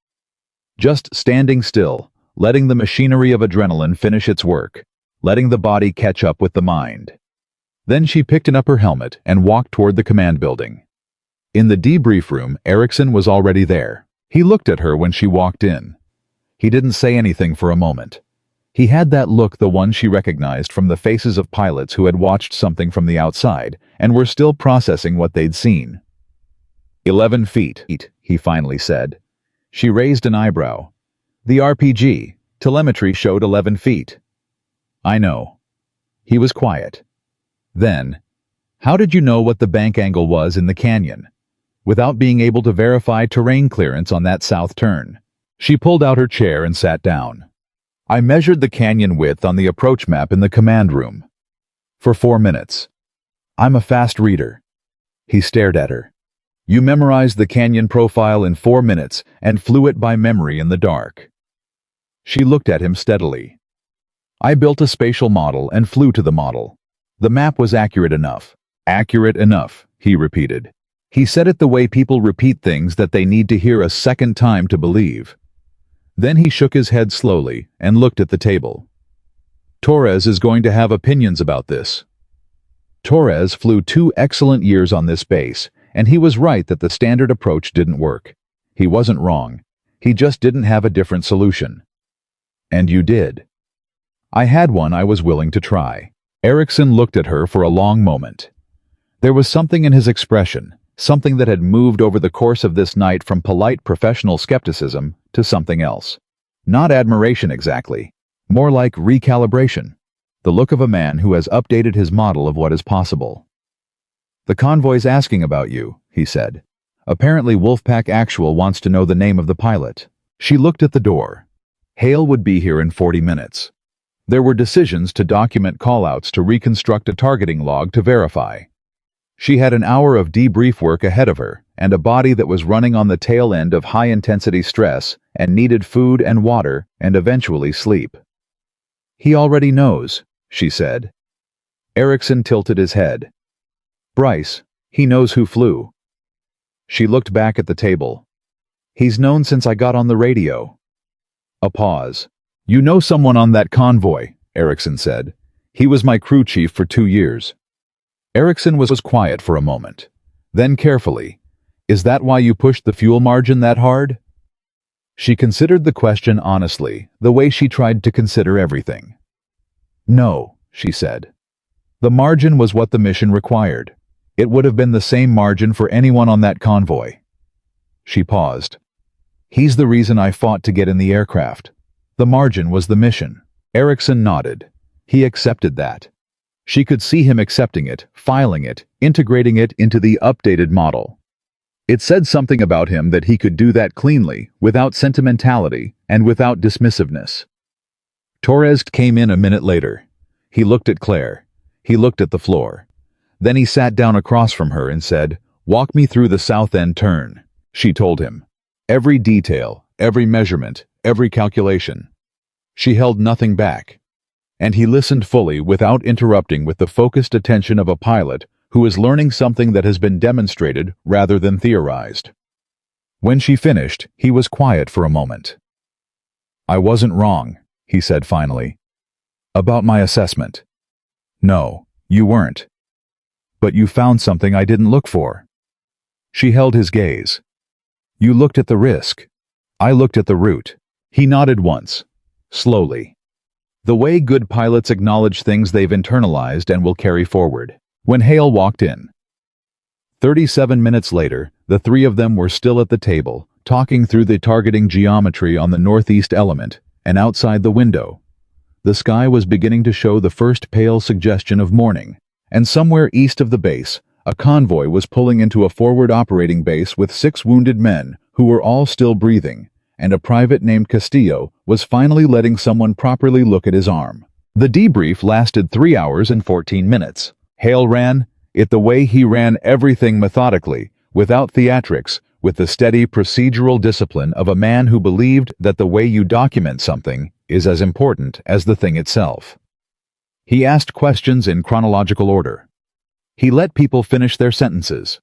Just standing still, letting the machinery of adrenaline finish its work, letting the body catch up with the mind. Then she picked up her helmet and walked toward the command building. In the debrief room, Erickson was already there. He looked at her when she walked in. He didn't say anything for a moment. He had that look, the one she recognized from the faces of pilots who had watched something from the outside and were still processing what they'd seen. 11 feet, he finally said. She raised an eyebrow. The RPG telemetry showed 11 feet. I know. He was quiet. Then, how did you know what the bank angle was in the canyon, without being able to verify terrain clearance on that south turn? She pulled out her chair and sat down. I measured the canyon width on the approach map in the command room. For 4 minutes. I'm a fast reader. He stared at her. You memorized the canyon profile in 4 minutes and flew it by memory in the dark. She looked at him steadily. I built a spatial model and flew to the model. The map was accurate enough. Accurate enough, he repeated. He said it the way people repeat things that they need to hear a second time to believe. Then he shook his head slowly and looked at the table. Torres is going to have opinions about this. Torres flew 2 excellent years on this base, and he was right that the standard approach didn't work. He wasn't wrong. He just didn't have a different solution. And you did. I had one I was willing to try. Erickson looked at her for a long moment. There was something in his expression, something that had moved over the course of this night from polite professional skepticism to something else. Not admiration exactly, more like recalibration, the look of a man who has updated his model of what is possible. The convoy's asking about you, he said. Apparently Wolfpack Actual wants to know the name of the pilot. She looked at the door. Hale would be here in 40 minutes. There were decisions to document callouts to reconstruct a targeting log to verify. She had an hour of debrief work ahead of her, and a body that was running on the tail end of high-intensity stress and needed food and water and eventually sleep. He already knows, she said. Erickson tilted his head. Bryce, he knows who flew. She looked back at the table. He's known since I got on the radio. A pause. You know someone on that convoy, Erickson said. He was my crew chief for 2 years. Erickson was quiet for a moment. Then carefully, is that why you pushed the fuel margin that hard? She considered the question honestly, the way she tried to consider everything. No, she said. The margin was what the mission required. It would have been the same margin for anyone on that convoy. She paused. He's the reason I fought to get in the aircraft. The margin was the mission. Erickson nodded. He accepted that. She could see him accepting it, filing it, integrating it into the updated model. It said something about him that he could do that cleanly, without sentimentality, and without dismissiveness. Torres came in a minute later. He looked at Claire. He looked at the floor. Then he sat down across from her and said, "Walk me through the south end turn," she told him. Every detail, every measurement, every calculation. She held nothing back. And he listened fully without interrupting, with the focused attention of a pilot who is learning something that has been demonstrated rather than theorized. When she finished, he was quiet for a moment. I wasn't wrong, he said finally. About my assessment. No, you weren't. But you found something I didn't look for. She held his gaze. You looked at the risk. I looked at the route. He nodded once, slowly. The way good pilots acknowledge things they've internalized and will carry forward. When Hale walked in. 37 minutes later, the 3 of them were still at the table, talking through the targeting geometry on the northeast element, and outside the window. The sky was beginning to show the first pale suggestion of morning, and somewhere east of the base, a convoy was pulling into a forward operating base with 6 wounded men who were all still breathing, and a private named Castillo was finally letting someone properly look at his arm. The debrief lasted 3 hours and 14 minutes. Hale ran it the way he ran everything, methodically, without theatrics, with the steady procedural discipline of a man who believed that the way you document something is as important as the thing itself. He asked questions in chronological order. He let people finish their sentences.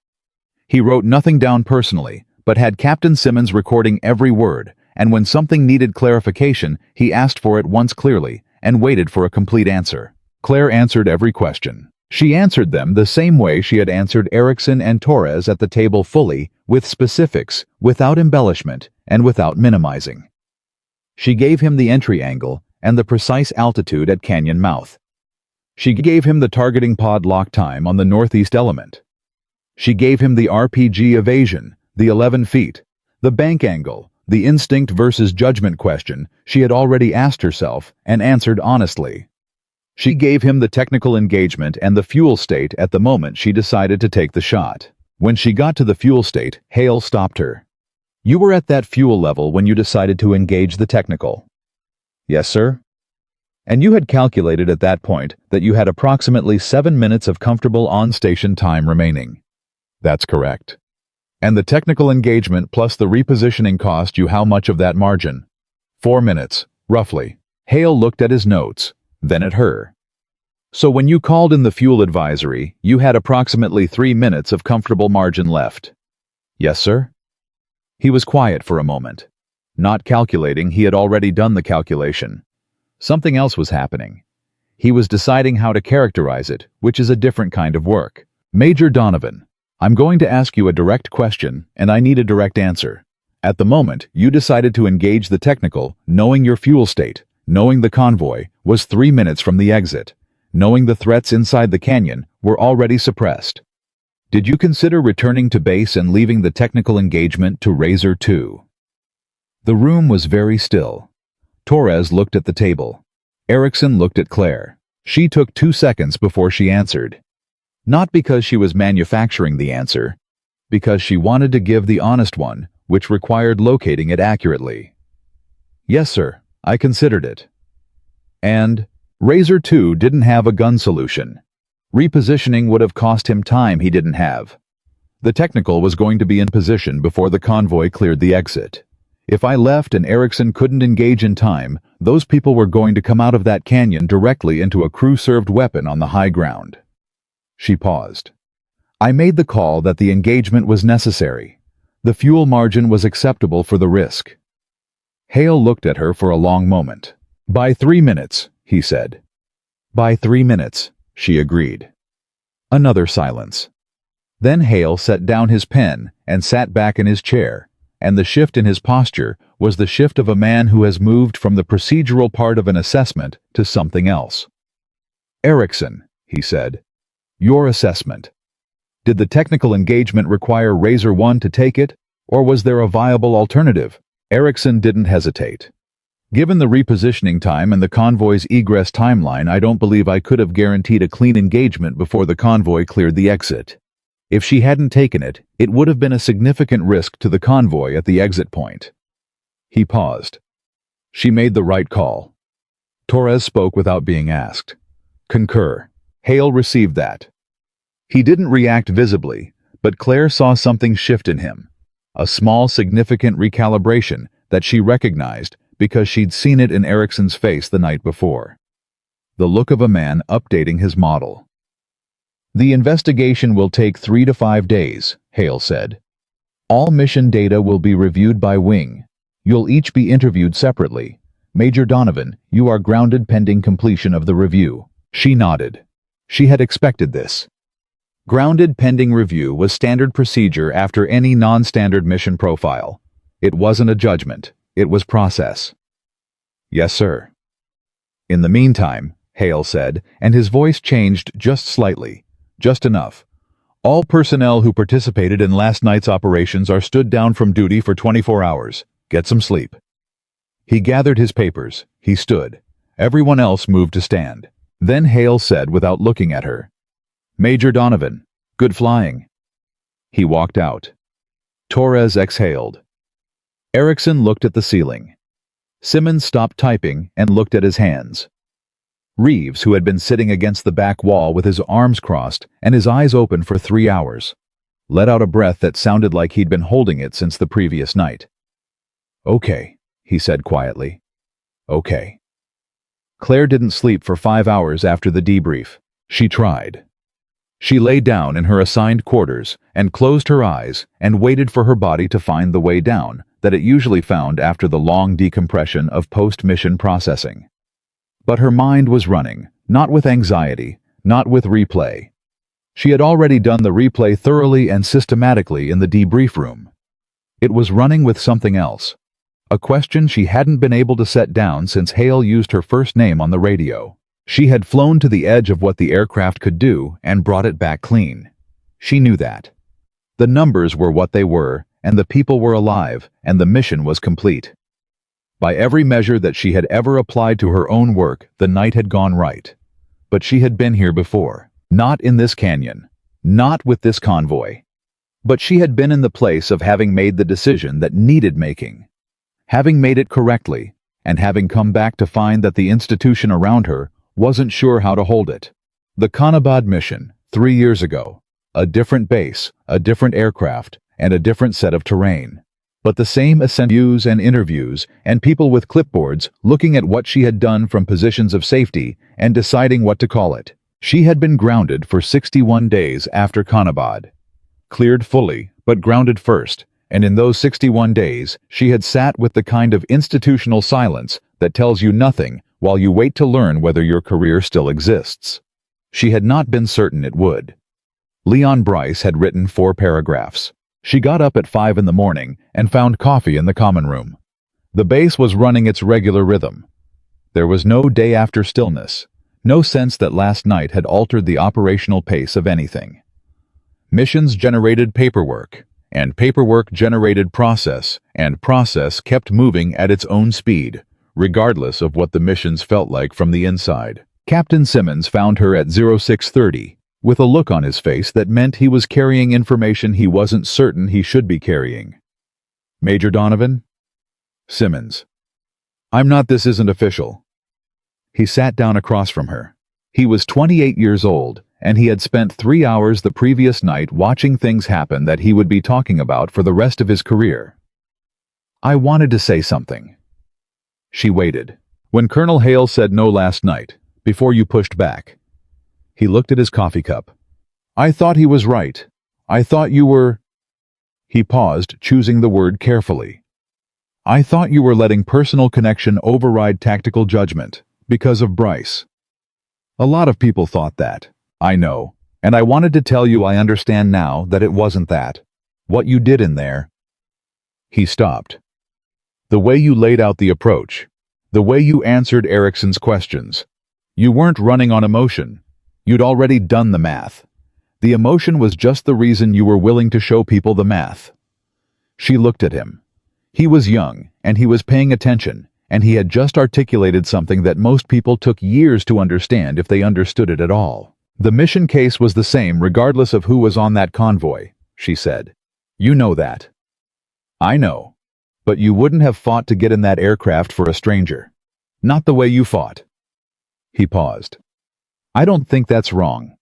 He wrote nothing down personally, but had Captain Simmons recording every word, and when something needed clarification, he asked for it once clearly, and waited for a complete answer. Claire answered every question. She answered them the same way she had answered Erickson and Torres at the table, fully, with specifics, without embellishment, and without minimizing. She gave him the entry angle and the precise altitude at canyon mouth. She gave him the targeting pod lock time on the northeast element. She gave him the RPG evasion, the 11 feet, the bank angle, the instinct versus judgment question she had already asked herself and answered honestly. She gave him the technical engagement and the fuel state at the moment she decided to take the shot. When she got to the fuel state, Hale stopped her. "You were at that fuel level when you decided to engage the technical." "Yes, sir." "And you had calculated at that point that you had approximately 7 minutes of comfortable on-station time remaining." "That's correct." "And the technical engagement plus the repositioning cost you how much of that margin?" 4 minutes, roughly." Hale looked at his notes, then at her. "So when you called in the fuel advisory, you had approximately 3 minutes of comfortable margin left." "Yes, sir." He was quiet for a moment. Not calculating, he had already done the calculation. Something else was happening. He was deciding how to characterize it, which is a different kind of work. "Major Donovan, I'm going to ask you a direct question, and I need a direct answer. At the moment, you decided to engage the technical, knowing your fuel state, knowing the convoy was 3 minutes from the exit, knowing the threats inside the canyon were already suppressed. Did you consider returning to base and leaving the technical engagement to Razor 2? The room was very still. Torres looked at the table. Erickson looked at Claire. She took 2 seconds before she answered. Not because she was manufacturing the answer, because she wanted to give the honest one, which required locating it accurately. "Yes, sir, I considered it." And Razor 2 didn't have a gun solution. Repositioning would have cost him time he didn't have. The technical was going to be in position before the convoy cleared the exit. If I left and Erickson couldn't engage in time, those people were going to come out of that canyon directly into a crew-served weapon on the high ground. She paused. "I made the call that the engagement was necessary. The fuel margin was acceptable for the risk." Hale looked at her for a long moment. "By 3 minutes, he said. "By 3 minutes, she agreed. Another silence. Then Hale set down his pen and sat back in his chair, and the shift in his posture was the shift of a man who has moved from the procedural part of an assessment to something else. "Erickson," he said, "your assessment. Did the technical engagement require Razor 1 to take it, or was there a viable alternative?" Erickson didn't hesitate. "Given the repositioning time and the convoy's egress timeline, I don't believe I could have guaranteed a clean engagement before the convoy cleared the exit. If she hadn't taken it, it would have been a significant risk to the convoy at the exit point." He paused. "She made the right call." Torres spoke without being asked. "Concur." Hale received that. He didn't react visibly, but Claire saw something shift in him. A small, significant recalibration that she recognized because she'd seen it in Erickson's face the night before. The look of a man updating his model. "The investigation will take 3 to 5 days, Hale said. "All mission data will be reviewed by Wing. You'll each be interviewed separately. Major Donovan, you are grounded pending completion of the review." She nodded. She had expected this. Grounded pending review was standard procedure after any non-standard mission profile. It wasn't a judgment. It was process. "Yes, sir." "In the meantime," Hale said, and his voice changed just slightly, just enough. "All personnel who participated in last night's operations are stood down from duty for 24 hours. Get some sleep." He gathered his papers. He stood. Everyone else moved to stand. Then Hale said without looking at her, "Major Donovan, good flying." He walked out. Torres exhaled. Erickson looked at the ceiling. Simmons stopped typing and looked at his hands. Reeves, who had been sitting against the back wall with his arms crossed and his eyes open for 3 hours, let out a breath that sounded like he'd been holding it since the previous night. "Okay," he said quietly. "Okay." Claire didn't sleep for 5 hours after the debrief. She tried. She lay down in her assigned quarters and closed her eyes and waited for her body to find the way down that it usually found after the long decompression of post-mission processing. But her mind was running, not with anxiety, not with replay. She had already done the replay thoroughly and systematically in the debrief room. It was running with something else. A question she hadn't been able to set down since Hale used her first name on the radio. She had flown to the edge of what the aircraft could do and brought it back clean. She knew that. The numbers were what they were, and the people were alive, and the mission was complete. By every measure that she had ever applied to her own work, the night had gone right. But she had been here before. Not in this canyon. Not with this convoy. But she had been in the place of having made the decision that needed making. Having made it correctly, and having come back to find that the institution around her wasn't sure how to hold it. The Kanabad mission, 3 years ago. A different base, a different aircraft, and a different set of terrain. But the same views and interviews, and people with clipboards looking at what she had done from positions of safety and deciding what to call it. She had been grounded for 61 days after Kanabad. Cleared fully, but grounded first, and in those 61 days, she had sat with the kind of institutional silence that tells you nothing while you wait to learn whether your career still exists. She had not been certain it would. Leon Bryce had written 4 paragraphs. She got up at 5 in the morning and found coffee in the common room. The base was running its regular rhythm. There was no day after stillness, no sense that last night had altered the operational pace of anything. Missions generated paperwork, and paperwork generated process, and process kept moving at its own speed, regardless of what the missions felt like from the inside. Captain Simmons found her at 0630, with a look on his face that meant he was carrying information he wasn't certain he should be carrying. Major Donovan? Simmons. This isn't official. He sat down across from her. He was 28 years old, and he had spent 3 hours the previous night watching things happen that he would be talking about for the rest of his career. I wanted to say something. She waited. When Colonel Hale said no last night, before you pushed back. He looked at his coffee cup. I thought he was right. I thought you were... He paused, choosing the word carefully. I thought you were letting personal connection override tactical judgment, because of Bryce. A lot of people thought that. I know. And I wanted to tell you I understand now that it wasn't that. What you did in there. He stopped. The way you laid out the approach. The way you answered Erickson's questions. You weren't running on emotion. You'd already done the math. The emotion was just the reason you were willing to show people the math. She looked at him. He was young, and he was paying attention, and he had just articulated something that most people took years to understand if they understood it at all. The mission case was the same regardless of who was on that convoy, she said. You know that. I know. But you wouldn't have fought to get in that aircraft for a stranger. Not the way you fought. He paused. I don't think that's wrong.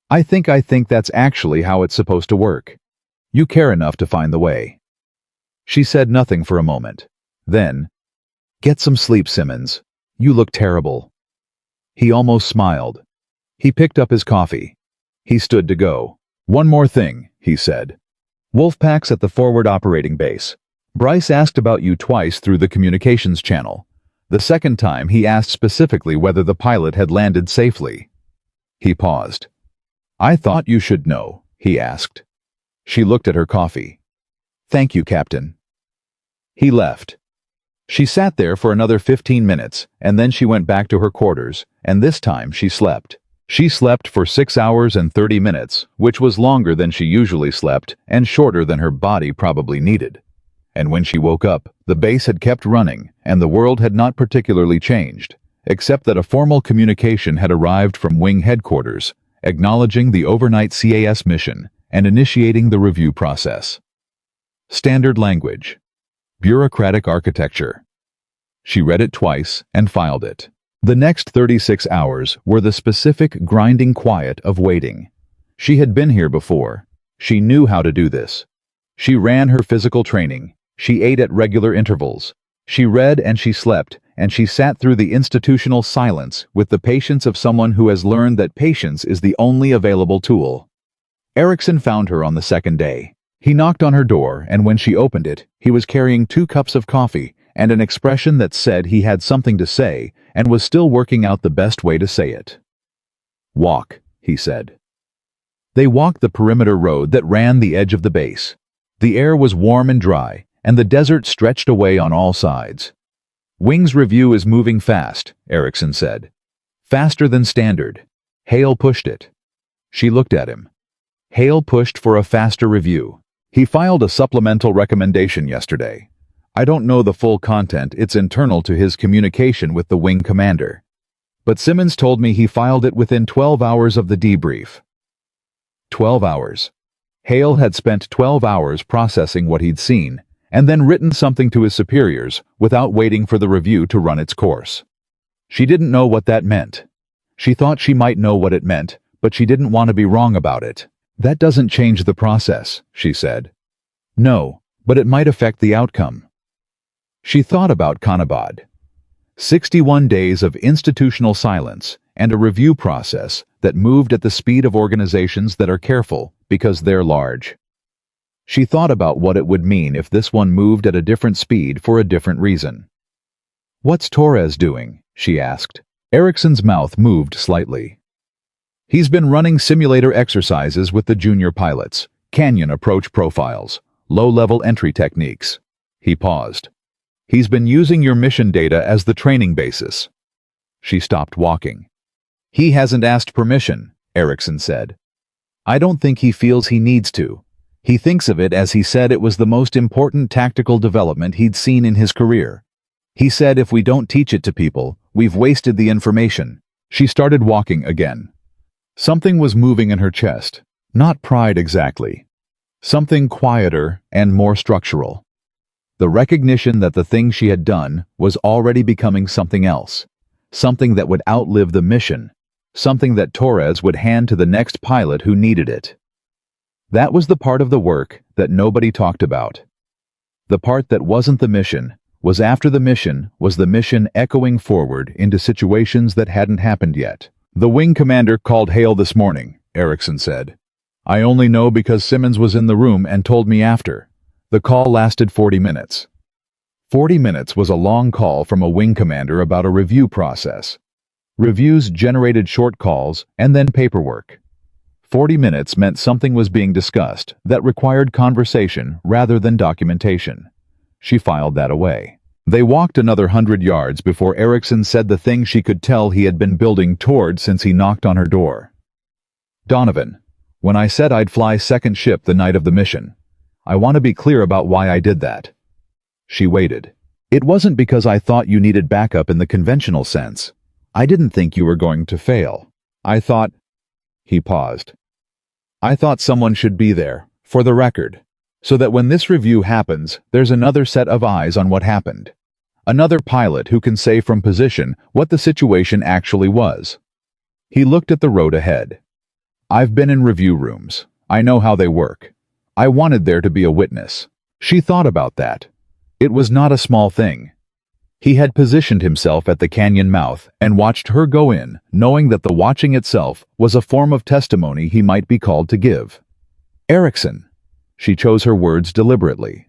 I think that's actually how it's supposed to work. You care enough to find the way. She said nothing for a moment. Then, get some sleep, Simmons. You look terrible. He almost smiled. He picked up his coffee. He stood to go. One more thing, he said. Wolfpack's at the forward operating base. Bryce asked about you twice through the communications channel. The second time he asked specifically whether the pilot had landed safely. He paused. I thought you should know, he asked. She looked at her coffee. Thank you, Captain. He left. She sat there for another 15 minutes, and then she went back to her quarters, and this time she slept. She slept for 6 hours and 30 minutes, which was longer than she usually slept and shorter than her body probably needed. And when she woke up, the base had kept running, and the world had not particularly changed, except that a formal communication had arrived from Wing Headquarters, acknowledging the overnight CAS mission and initiating the review process. Standard language. Bureaucratic architecture. She read it twice and filed it. The next 36 hours were the specific grinding quiet of waiting. She had been here before. She knew how to do this. She ran her physical training. She ate at regular intervals. She read and she slept, and she sat through the institutional silence with the patience of someone who has learned that patience is the only available tool. Erickson found her on the second day. He knocked on her door, and when she opened it, he was carrying 2 cups of coffee and an expression that said he had something to say and was still working out the best way to say it. "Walk," he said. They walked the perimeter road that ran the edge of the base. The air was warm and dry, and the desert stretched away on all sides. "Wings review is moving fast," Erickson said. "Faster than standard." Hale pushed it. She looked at him. Hale pushed for a faster review. "He filed a supplemental recommendation yesterday. I don't know the full content, it's internal to his communication with the wing commander. But Simmons told me he filed it within 12 hours of the debrief." 12 hours. Hale had spent 12 hours processing what he'd seen, and then written something to his superiors without waiting for the review to run its course. She didn't know what that meant. She thought she might know what it meant, but she didn't want to be wrong about it. "That doesn't change the process," she said. "No, but it might affect the outcome." She thought about Kanabad. 61 days of institutional silence and a review process that moved at the speed of organizations that are careful because they're large. She thought about what it would mean if this one moved at a different speed for a different reason. "What's Torres doing?" she asked. Erickson's mouth moved slightly. "He's been running simulator exercises with the junior pilots, canyon approach profiles, low-level entry techniques." He paused. "He's been using your mission data as the training basis." She stopped walking. "He hasn't asked permission," Erickson said. "I don't think he feels he needs to. He thinks of it as he said it was the most important tactical development he'd seen in his career. He said if we don't teach it to people, we've wasted the information." She started walking again. Something was moving in her chest. Not pride exactly. Something quieter and more structural. The recognition that the thing she had done was already becoming something else. Something that would outlive the mission. Something that Torres would hand to the next pilot who needed it. That was the part of the work that nobody talked about. The part that wasn't the mission, was after the mission, was the mission echoing forward into situations that hadn't happened yet. "The wing commander called Hale this morning," Erickson said. "I only know because Simmons was in the room and told me after. The call lasted 40 minutes. 40 minutes was a long call from a wing commander about a review process. Reviews generated short calls and then paperwork. 40 minutes meant something was being discussed that required conversation rather than documentation. She filed that away. They walked another 100 yards before Erickson said the thing she could tell he had been building toward since he knocked on her door. "Donovan, when I said I'd fly second ship the night of the mission, I want to be clear about why I did that." She waited. "It wasn't because I thought you needed backup in the conventional sense. I didn't think you were going to fail. I thought—" He paused. "I thought someone should be there, for the record, so that when this review happens, there's another set of eyes on what happened. Another pilot who can say from position what the situation actually was." He looked at the road ahead. "I've been in review rooms. I know how they work. I wanted there to be a witness." She thought about that. It was not a small thing. He had positioned himself at the canyon mouth and watched her go in, knowing that the watching itself was a form of testimony he might be called to give. "Erickson." She chose her words deliberately.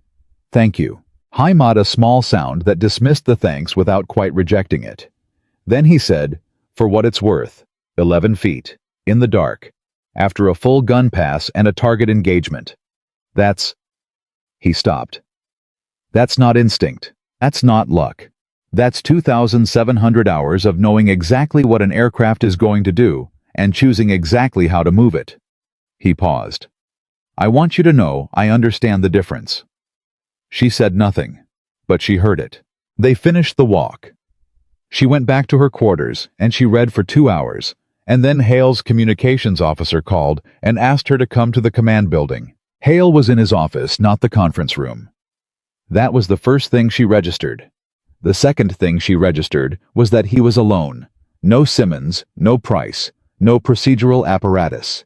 "Thank you." He made a small sound that dismissed the thanks without quite rejecting it. Then he said, "For what it's worth, 11 feet, in the dark, after a full gun pass and a target engagement. That's—" He stopped. "That's not instinct. That's not luck. That's 2,700 hours of knowing exactly what an aircraft is going to do and choosing exactly how to move it." He paused. "I want you to know I understand the difference." She said nothing, but she heard it. They finished the walk. She went back to her quarters and she read for 2 hours, and then Hale's communications officer called and asked her to come to the command building. Hale was in his office, not the conference room. That was the first thing she registered. The second thing she registered was that he was alone. No Simmons, no Price, no procedural apparatus.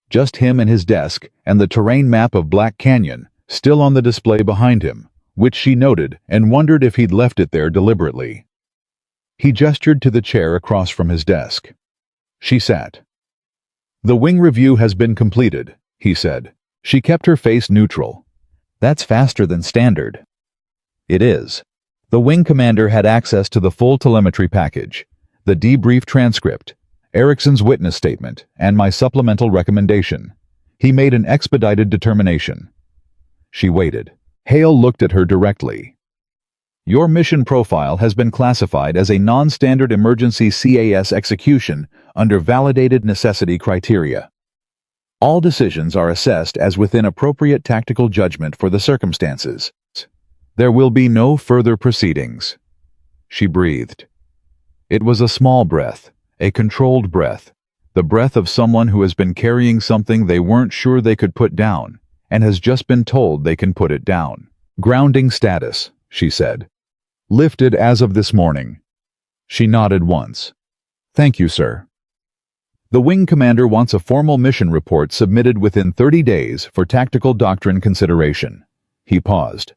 Just him and his desk and the terrain map of Black Canyon, still on the display behind him, which she noted and wondered if he'd left it there deliberately. He gestured to the chair across from his desk. She sat. "The wing review has been completed," he said. She kept her face neutral. "That's faster than standard." "It is." The wing commander had access to the full telemetry package, the debrief transcript, Erickson's witness statement, and my supplemental recommendation. He made an expedited determination. She waited. Hale looked at her directly. "Your mission profile has been classified as a non-standard emergency CAS execution under validated necessity criteria. All decisions are assessed as within appropriate tactical judgment for the circumstances. There will be no further proceedings." She breathed. It was a small breath, a controlled breath, the breath of someone who has been carrying something they weren't sure they could put down, and has just been told they can put it down. "Grounding status," she said. "Lifted as of this morning." She nodded once. "Thank you, sir." "The wing commander wants a formal mission report submitted within 30 days for tactical doctrine consideration." He paused.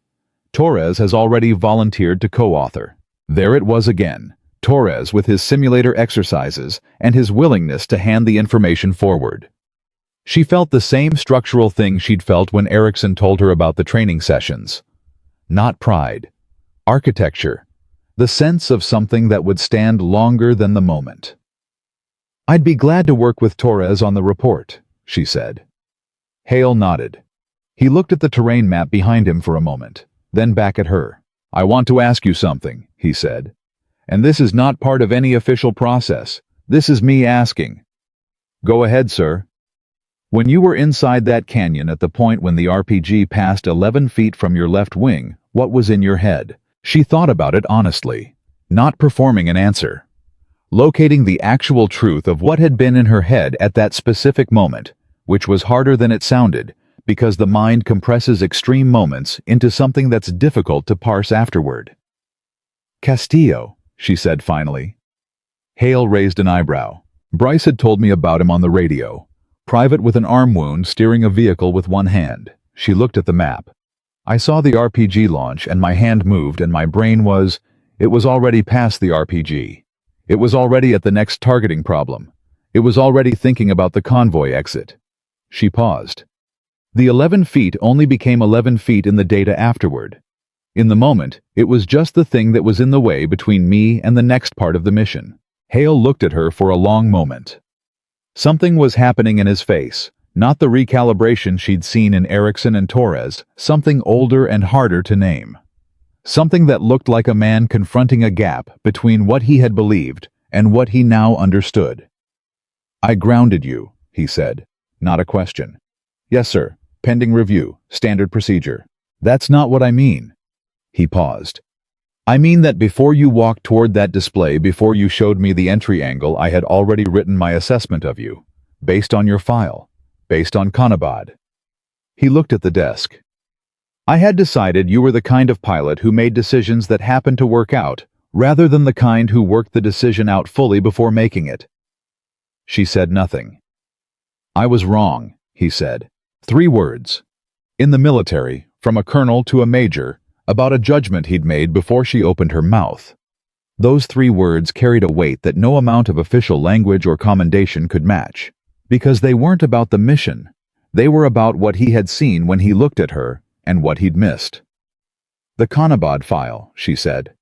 "Torres has already volunteered to co-author." There it was again, Torres with his simulator exercises and his willingness to hand the information forward. She felt the same structural thing she'd felt when Erickson told her about the training sessions. Not pride. Architecture. The sense of something that would stand longer than the moment. "I'd be glad to work with Torres on the report," she said. Hale nodded. He looked at the terrain map behind him for a moment, then back at her. "I want to ask you something," he said. "And this is not part of any official process. This is me asking." "Go ahead, sir." "When you were inside that canyon at the point when the RPG passed 11 feet from your left wing, what was in your head?" She thought about it honestly, not performing an answer. Locating the actual truth of what had been in her head at that specific moment, which was harder than it sounded, because the mind compresses extreme moments into something that's difficult to parse afterward. "Castillo," she said finally. Hale raised an eyebrow. "Bryce had told me about him on the radio. Private with an arm wound steering a vehicle with one hand." She looked at the map. "I saw the RPG launch and my hand moved and my brain was, it was already past the RPG. It was already at the next targeting problem. It was already thinking about the convoy exit." She paused. The 11 feet only became 11 feet in the data afterward. In the moment, it was just the thing that was in the way between me and the next part of the mission. Hale looked at her for a long moment. Something was happening in his face, not the recalibration she'd seen in Erickson and Torres, something older and harder to name. Something that looked like a man confronting a gap between what he had believed and what he now understood. "I grounded you," he said, not a question. "Yes, sir. Pending review, standard procedure." "That's not what I mean." He paused. "I mean that before you walked toward that display, before you showed me the entry angle, I had already written my assessment of you, based on your file, based on Conabad." He looked at the desk. "I had decided you were the kind of pilot who made decisions that happened to work out, rather than the kind who worked the decision out fully before making it." She said nothing. "I was wrong," he said. 3 words. In the military, from a colonel to a major, about a judgment he'd made before she opened her mouth. Those 3 words carried a weight that no amount of official language or commendation could match, because they weren't about the mission. They were about what he had seen when he looked at her, and what he'd missed. "The Conabad file," she said.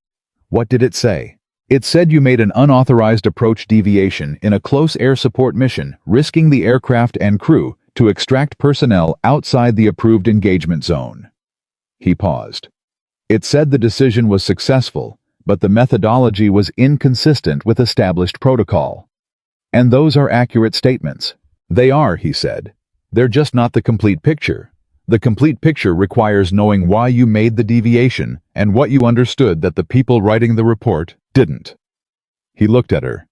"What did it say?" "It said you made an unauthorized approach deviation in a close air support mission, risking the aircraft and crew to extract personnel outside the approved engagement zone." He paused. "It said the decision was successful, but the methodology was inconsistent with established protocol." "And those are accurate statements." "They are," he said. "They're just not the complete picture. The complete picture requires knowing why you made the deviation and what you understood that the people writing the report didn't." He looked at her.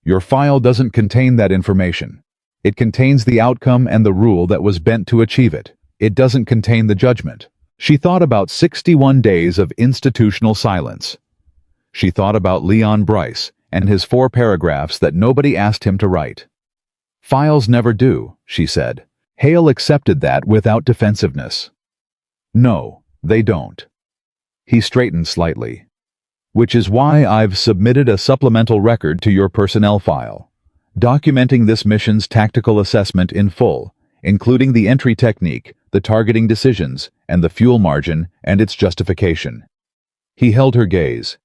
"Your file doesn't contain that information. It contains the outcome and the rule that was bent to achieve it. It doesn't contain the judgment." She thought about 61 days of institutional silence. She thought about Leon Bryce and his 4 paragraphs that nobody asked him to write. "Files never do," she said. Hale accepted that without defensiveness. "No, they don't." He straightened slightly. Which is why I've submitted a supplemental record to your personnel file, documenting this mission's tactical assessment in full, including the entry technique, the targeting decisions, and the fuel margin and its justification. He held her gaze.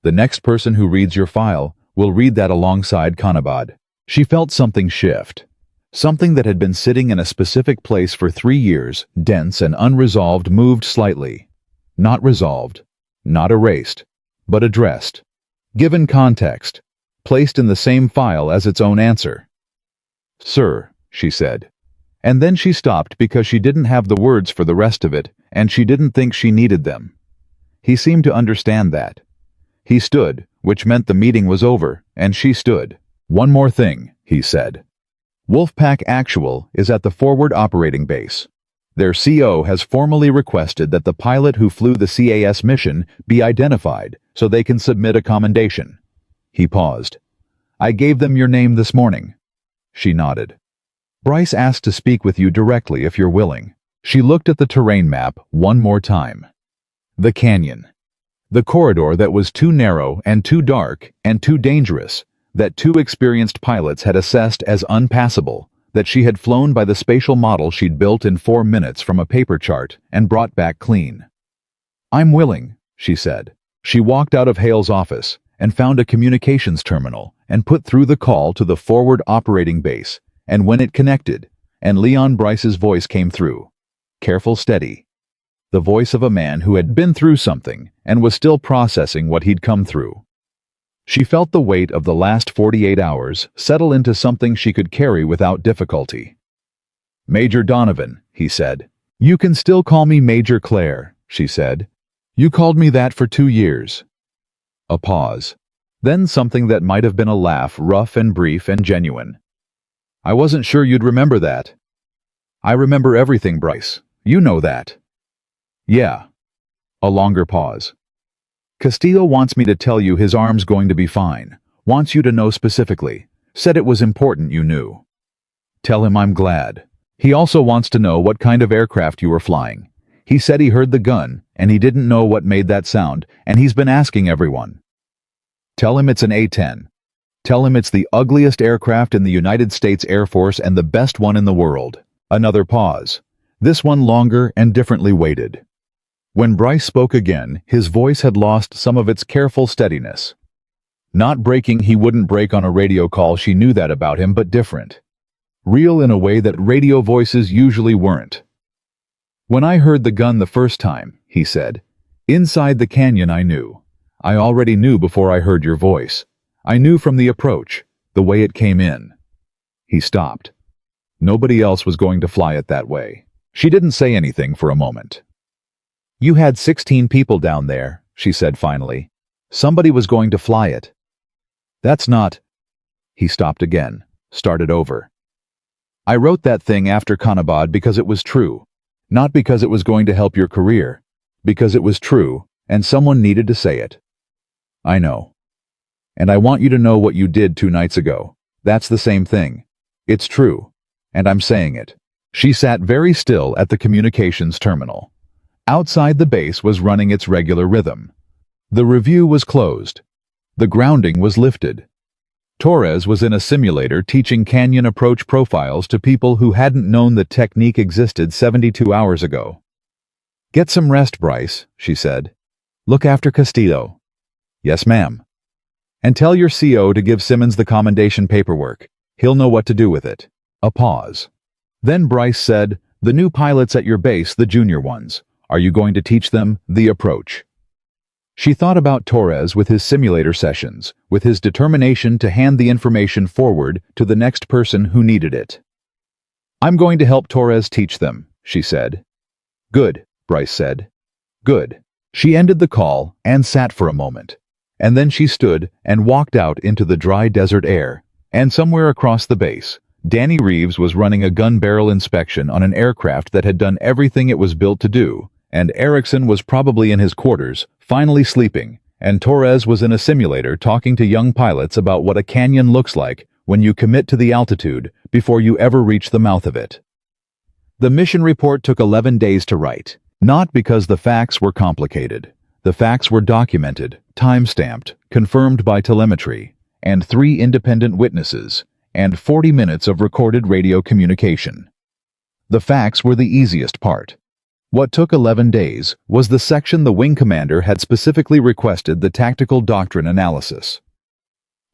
The next person who reads your file will read that alongside Kanabad. She felt something shift. Something that had been sitting in a specific place for 3 years, dense and unresolved, moved slightly. Not resolved, not erased, but addressed, given context, placed in the same file as its own answer. "Sir," she said. And then she stopped because she didn't have the words for the rest of it, and she didn't think she needed them. He seemed to understand that. He stood, which meant the meeting was over, and she stood. "One more thing," he said. "Wolfpack Actual is at the forward operating base. Their CO has formally requested that the pilot who flew the CAS mission be identified so they can submit a commendation." He paused. "I gave them your name this morning." She nodded. "Bryce asked to speak with you directly if you're willing." She looked at the terrain map one more time. The canyon. The corridor that was too narrow and too dark and too dangerous, that 2 experienced pilots had assessed as unpassable, that she had flown by the spatial model she'd built in 4 minutes from a paper chart and brought back clean. "I'm willing," she said. She walked out of Hale's office and found a communications terminal and put through the call to the forward operating base, and when it connected, and Leon Bryce's voice came through. Careful, steady. The voice of a man who had been through something and was still processing what he'd come through. She felt the weight of the last 48 hours settle into something she could carry without difficulty. "Major Donovan," he said. "You can still call me Major Claire," she said. "You called me that for 2 years." A pause. Then something that might have been a laugh, rough and brief and genuine. "I wasn't sure you'd remember that." "I remember everything, Bryce. You know that." "Yeah." A longer pause. "Castillo wants me to tell you his arm's going to be fine. Wants you to know specifically. Said it was important you knew." "Tell him I'm glad. He also wants to know what kind of aircraft you were flying. He said he heard the gun, and he didn't know what made that sound, and he's been asking everyone." "Tell him it's an A-10. Tell him it's the ugliest aircraft in the United States Air Force and the best one in the world." Another pause. This one longer and differently weighted. When Bryce spoke again, his voice had lost some of its careful steadiness. Not breaking, he wouldn't break on a radio call, she knew that about him, but different. Real in a way that radio voices usually weren't. "When I heard the gun the first time," he said, "inside the canyon I knew. I already knew before I heard your voice. I knew from the approach, the way it came in." He stopped. Nobody else was going to fly it that way. She didn't say anything for a moment. "You had 16 people down there," she said finally. "Somebody was going to fly it." "That's not—" He stopped again, started over. "I wrote that thing after Kanabad because it was true. Not because it was going to help your career. Because it was true, and someone needed to say it." "I know. And I want you to know what you did 2 nights ago. That's the same thing. It's true. And I'm saying it." She sat very still at the communications terminal. Outside the base was running its regular rhythm. The review was closed. The grounding was lifted. Torres was in a simulator teaching canyon approach profiles to people who hadn't known the technique existed 72 hours ago. "Get some rest, Bryce," she said. "Look after Castillo." "Yes, ma'am." "And tell your CO to give Simmons the commendation paperwork. He'll know what to do with it." A pause. Then Bryce said, "The new pilots at your base, the junior ones, are you going to teach them the approach?" She thought about Torres with his simulator sessions, with his determination to hand the information forward to the next person who needed it. "I'm going to help Torres teach them," she said. "Good," Bryce said. "Good." She ended the call and sat for a moment. And then she stood and walked out into the dry desert air, and somewhere across the base, Danny Reeves was running a gun barrel inspection on an aircraft that had done everything it was built to do, and Erickson was probably in his quarters, finally sleeping, and Torres was in a simulator talking to young pilots about what a canyon looks like when you commit to the altitude before you ever reach the mouth of it. The mission report took 11 days to write, not because the facts were complicated, The facts were documented, time-stamped, confirmed by telemetry, and 3 independent witnesses, and 40 minutes of recorded radio communication. The facts were the easiest part. What took 11 days was the section the wing commander had specifically requested the tactical doctrine analysis.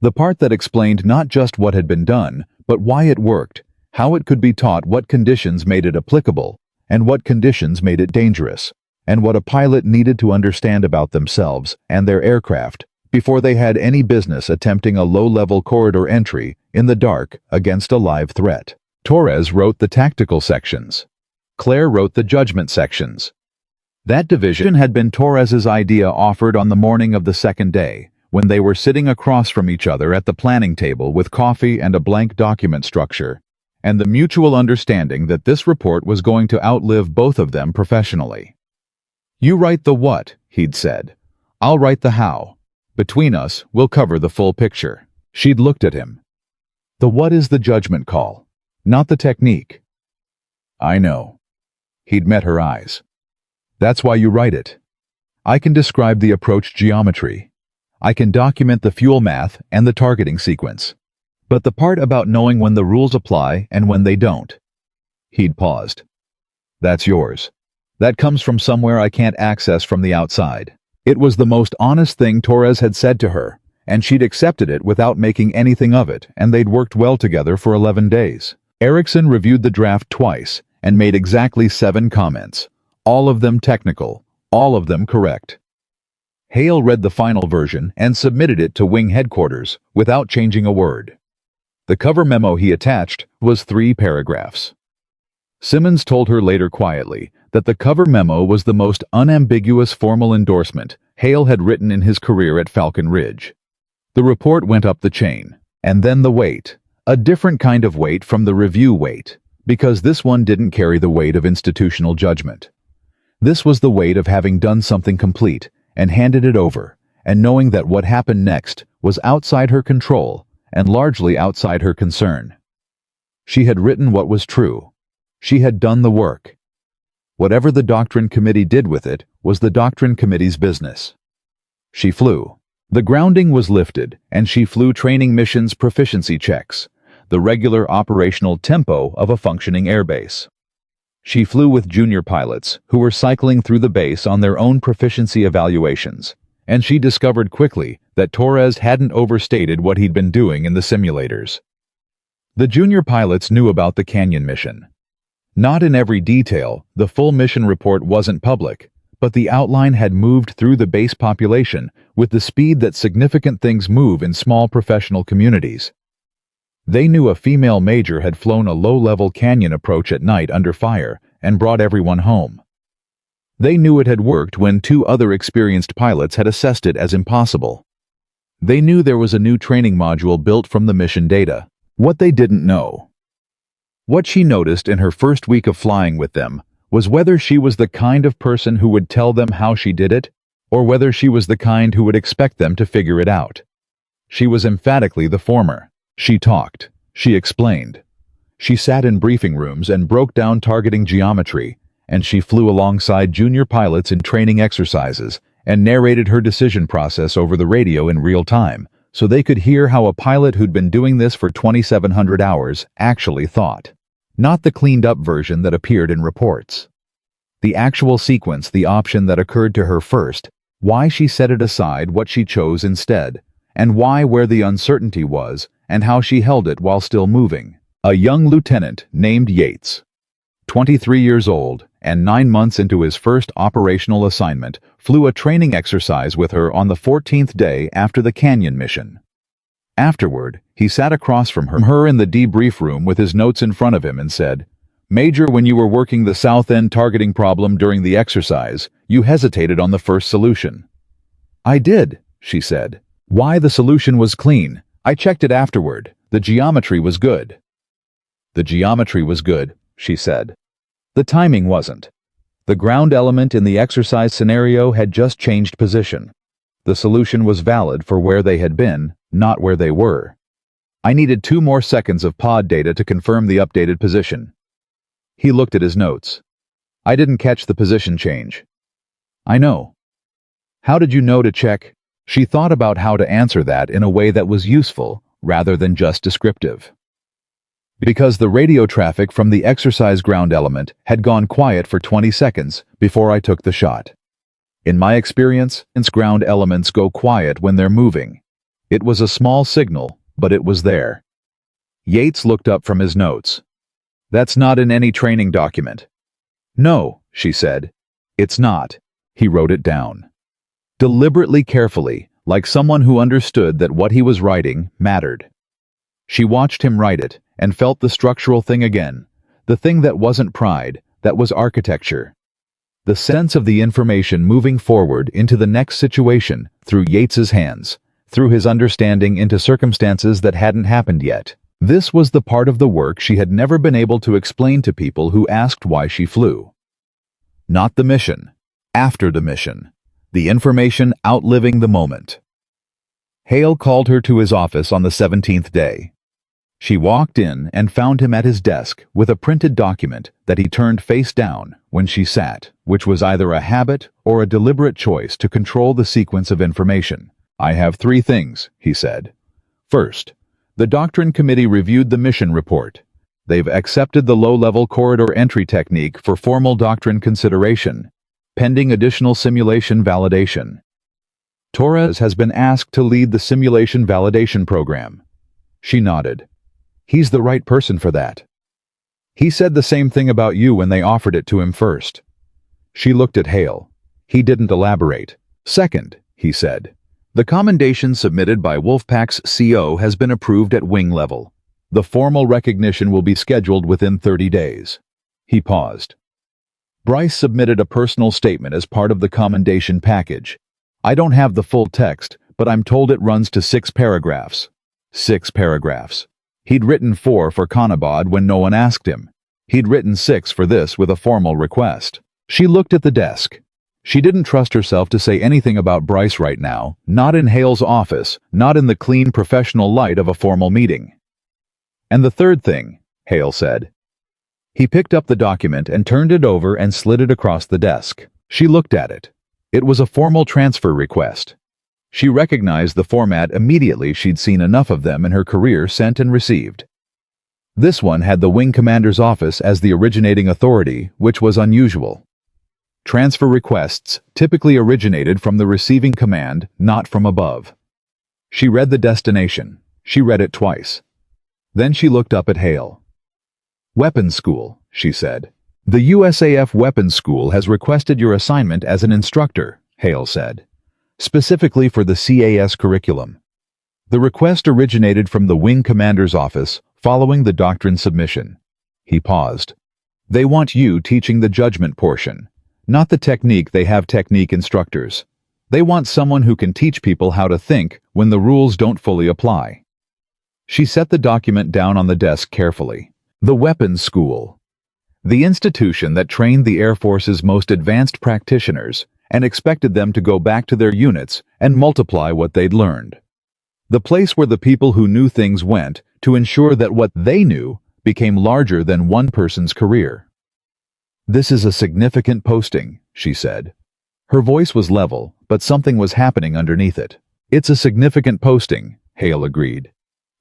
The part that explained not just what had been done, but why it worked, how it could be taught, what conditions made it applicable, and what conditions made it dangerous, and what a pilot needed to understand about themselves and their aircraft before they had any business attempting a low-level corridor entry in the dark against a live threat. Torres wrote the tactical sections. Claire wrote the judgment sections. That division had been Torres's idea, offered on the morning of the second day, when they were sitting across from each other at the planning table with coffee and a blank document structure, and the mutual understanding that this report was going to outlive both of them professionally. "You write the what," he'd said. "I'll write the how. Between us, we'll cover the full picture." She'd looked at him. "The what is the judgment call, not the technique." "I know." He'd met her eyes. "That's why you write it. I can describe the approach geometry. I can document the fuel math and the targeting sequence. But the part about knowing when the rules apply and when they don't." He'd paused. "That's yours. That comes from somewhere I can't access from the outside." It was the most honest thing Torres had said to her, and she'd accepted it without making anything of it, and they'd worked well together for 11 days. Erickson reviewed the draft twice and made exactly 7 comments, all of them technical, all of them correct. Hale read the final version and submitted it to Wing Headquarters without changing a word. The cover memo he attached was 3 paragraphs. Simmons told her later quietly that the cover memo was the most unambiguous formal endorsement Hale had written in his career at Falcon Ridge. The report went up the chain, and then the weight, a different kind of weight from the review weight, because this one didn't carry the weight of institutional judgment. This was the weight of having done something complete and handed it over, and knowing that what happened next was outside her control and largely outside her concern. She had written what was true. She had done the work. Whatever the Doctrine Committee did with it was the Doctrine Committee's business. She flew. The grounding was lifted, and she flew training missions proficiency checks, the regular operational tempo of a functioning airbase. She flew with junior pilots who were cycling through the base on their own proficiency evaluations, and she discovered quickly that Torres hadn't overstated what he'd been doing in the simulators. The junior pilots knew about the Canyon mission. Not in every detail, the full mission report wasn't public, but the outline had moved through the base population with the speed that significant things move in small professional communities. They knew a female major had flown a low-level canyon approach at night under fire and brought everyone home. They knew it had worked when 2 other experienced pilots had assessed it as impossible. They knew there was a new training module built from the mission data. What they didn't know, what she noticed in her first week of flying with them, was whether she was the kind of person who would tell them how she did it, or whether she was the kind who would expect them to figure it out. She was emphatically the former. She talked. She explained. She sat in briefing rooms and broke down targeting geometry, and she flew alongside junior pilots in training exercises and narrated her decision process over the radio in real time, so they could hear how a pilot who'd been doing this for 2,700 hours actually thought. Not the cleaned-up version that appeared in reports. The actual sequence, the option that occurred to her first, why she set it aside, what she chose instead, and why, where the uncertainty was, and how she held it while still moving. A young lieutenant named Yates, 23 years old, and 9 months into his first operational assignment, flew a training exercise with her on the 14th day after the Canyon mission. Afterward, he sat across from her in the debrief room with his notes in front of him and said, "Major, when you were working the south end targeting problem during the exercise, you hesitated on the first solution." "I did," she said. "Why, the solution was clean. I checked it afterward. The geometry was good." "The geometry was good," she said. "The timing wasn't. The ground element in the exercise scenario had just changed position. The solution was valid for where they had been, not where they were. I needed 2 more seconds of pod data to confirm the updated position." He looked at his notes. "I didn't catch the position change." "I know." How did you know to check? She thought about how to answer that in a way that was useful, rather than just descriptive. Because the radio traffic from the exercise ground element had gone quiet for 20 seconds before I took the shot. In my experience, ground elements go quiet when they're moving. It was a small signal, but it was there. Yates looked up from his notes. That's not in any training document. No, she said. It's not. He wrote it down. Deliberately carefully, like someone who understood that what he was writing mattered. She watched him write it, and felt the structural thing again, the thing that wasn't pride, that was architecture. The sense of the information moving forward into the next situation through Yates's hands, through his understanding into circumstances that hadn't happened yet. This was the part of the work she had never been able to explain to people who asked why she flew. Not the mission. After the mission. The information outliving the moment. Hale called her to his office on the 17th day. She walked in and found him at his desk with a printed document that he turned face down when she sat, which was either a habit or a deliberate choice to control the sequence of information. I have 3 things, he said. First, the Doctrine Committee reviewed the mission report. They've accepted the low-level corridor entry technique for formal doctrine consideration, pending additional simulation validation. Torres has been asked to lead the simulation validation program. She nodded. He's the right person for that. He said the same thing about you when they offered it to him first. She looked at Hale. He didn't elaborate. Second, he said, the commendation submitted by Wolfpack's CO has been approved at wing level. The formal recognition will be scheduled within 30 days. He paused. Bryce submitted a personal statement as part of the commendation package. I don't have the full text, but I'm told it runs to 6 paragraphs. 6 paragraphs. He'd written 4 for Conabod when no one asked him. He'd written 6 for this with a formal request. She looked at the desk. She didn't trust herself to say anything about Bryce right now, not in Hale's office, not in the clean professional light of a formal meeting. And the third thing, Hale said. He picked up the document and turned it over and slid it across the desk. She looked at it. It was a formal transfer request. She recognized the format immediately. She'd seen enough of them in her career sent and received. This one had the wing commander's office as the originating authority, which was unusual. Transfer requests typically originated from the receiving command, not from above. She read the destination. She read it twice. Then she looked up at Hale. Weapons School, she said. The USAF Weapons School has requested your assignment as an instructor, Hale said. Specifically for the CAS curriculum. The request originated from the wing commander's office following the doctrine submission. He paused. They want you teaching the judgment portion, not the technique. They have technique instructors. They want someone who can teach people how to think when the rules don't fully apply. She set the document down on the desk carefully. The Weapons School. The institution that trained the Air Force's most advanced practitioners and expected them to go back to their units and multiply what they'd learned. The place where the people who knew things went to ensure that what they knew became larger than one person's career. This is a significant posting, she said. Her voice was level, but something was happening underneath it. It's a significant posting, Hale agreed.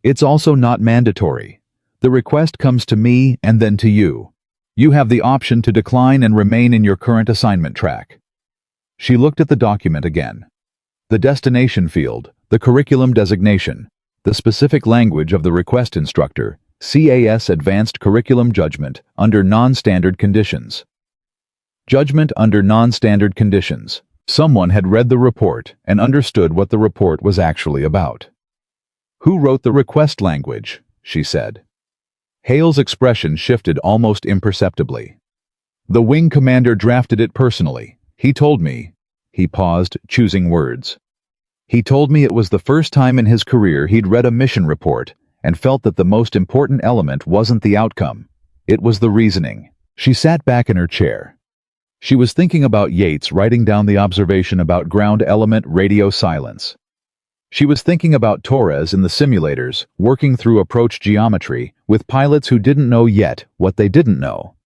It's also not mandatory. The request comes to me and then to you. You have the option to decline and remain in your current assignment track. She looked at the document again. The destination field, the curriculum designation, the specific language of the request instructor, CAS Advanced Curriculum Judgment under non-standard conditions. Judgment under non-standard conditions. Someone had read the report and understood what the report was actually about. Who wrote the request language? She said. Hale's expression shifted almost imperceptibly. The wing commander drafted it personally. He told me. He paused, choosing words. He told me it was the first time in his career he'd read a mission report and felt that the most important element wasn't the outcome. It was the reasoning. She sat back in her chair. She was thinking about Yates writing down the observation about ground element radio silence. She was thinking about Torres in the simulators, working through approach geometry with pilots who didn't know yet what they didn't know.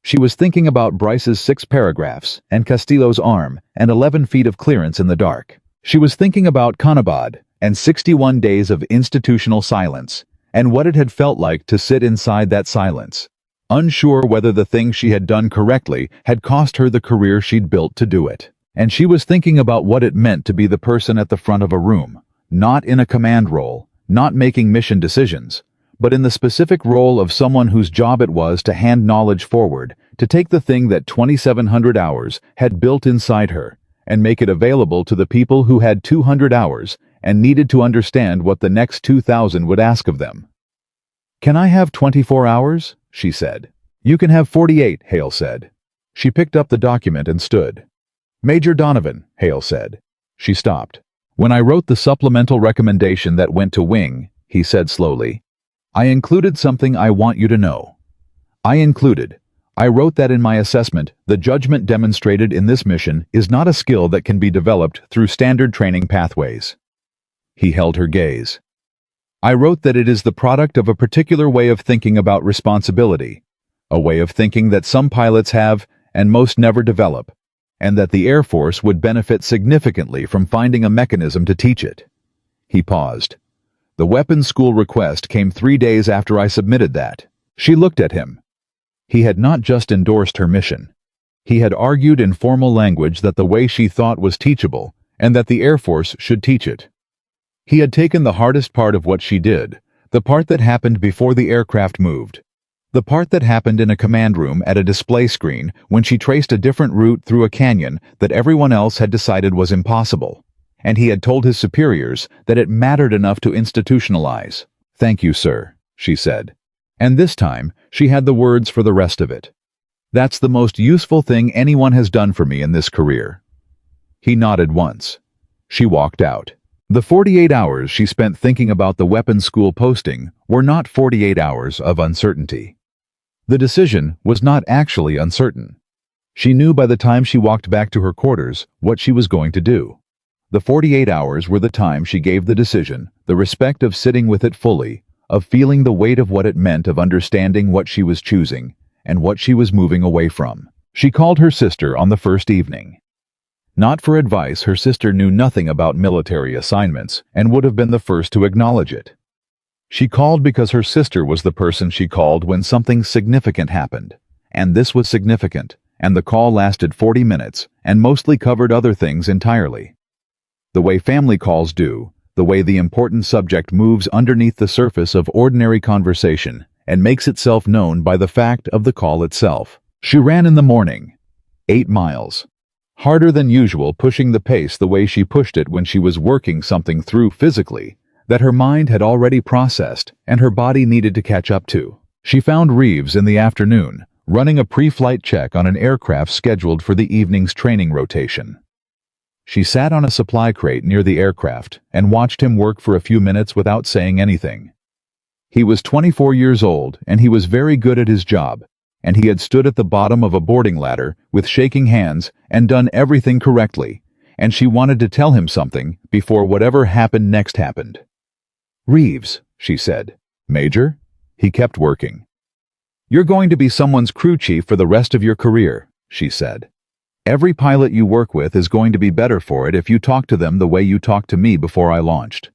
She was thinking about Bryce's 6 paragraphs, and Castillo's arm, and 11 feet of clearance in the dark. She was thinking about Kanabad, and 61 days of institutional silence, and what it had felt like to sit inside that silence, unsure whether the thing she had done correctly had cost her the career she'd built to do it. And she was thinking about what it meant to be the person at the front of a room, not in a command role, not making mission decisions, but in the specific role of someone whose job it was to hand knowledge forward, to take the thing that 2,700 hours had built inside her, and make it available to the people who had 200 hours and needed to understand what the next 2,000 would ask of them. "Can I have 24 hours?" she said. "You can have 48, Hale said. She picked up the document and stood. "Major Donovan," Hale said. She stopped. "When I wrote the supplemental recommendation that went to Wing," he said slowly, "I included something I want you to know. I wrote that in my assessment, the judgment demonstrated in this mission is not a skill that can be developed through standard training pathways." He held her gaze. "I wrote that it is the product of a particular way of thinking about responsibility, a way of thinking that some pilots have and most never develop, and that the Air Force would benefit significantly from finding a mechanism to teach it." He paused. "The weapons school request came 3 days after I submitted that." She looked at him. He had not just endorsed her mission. He had argued in formal language that the way she thought was teachable, and that the Air Force should teach it. He had taken the hardest part of what she did, the part that happened before the aircraft moved, the part that happened in a command room at a display screen when she traced a different route through a canyon that everyone else had decided was impossible, and he had told his superiors that it mattered enough to institutionalize. "Thank you, sir," she said. And this time, she had the words for the rest of it. "That's the most useful thing anyone has done for me in this career." He nodded once. She walked out. The 48 hours she spent thinking about the weapons school posting were not 48 hours of uncertainty. The decision was not actually uncertain. She knew by the time she walked back to her quarters what she was going to do. The 48 hours were the time she gave the decision, the respect of sitting with it fully, of feeling the weight of what it meant, of understanding what she was choosing and what she was moving away from. She called her sister on the first evening. Not for advice, her sister knew nothing about military assignments and would have been the first to acknowledge it. She called because her sister was the person she called when something significant happened, and this was significant, and the call lasted 40 minutes and mostly covered other things entirely. The way family calls do, the way the important subject moves underneath the surface of ordinary conversation and makes itself known by the fact of the call itself. She ran in the morning. 8 miles. Harder than usual, pushing the pace the way she pushed it when she was working something through physically that her mind had already processed and her body needed to catch up to. She found Reeves in the afternoon, running a pre-flight check on an aircraft scheduled for the evening's training rotation. She sat on a supply crate near the aircraft and watched him work for a few minutes without saying anything. He was 24 years old and he was very good at his job, and he had stood at the bottom of a boarding ladder with shaking hands and done everything correctly, and she wanted to tell him something before whatever happened next happened. "Reeves," she said. "Major?" He kept working. "You're going to be someone's crew chief for the rest of your career," she said. "Every pilot you work with is going to be better for it if you talk to them the way you talked to me before I launched.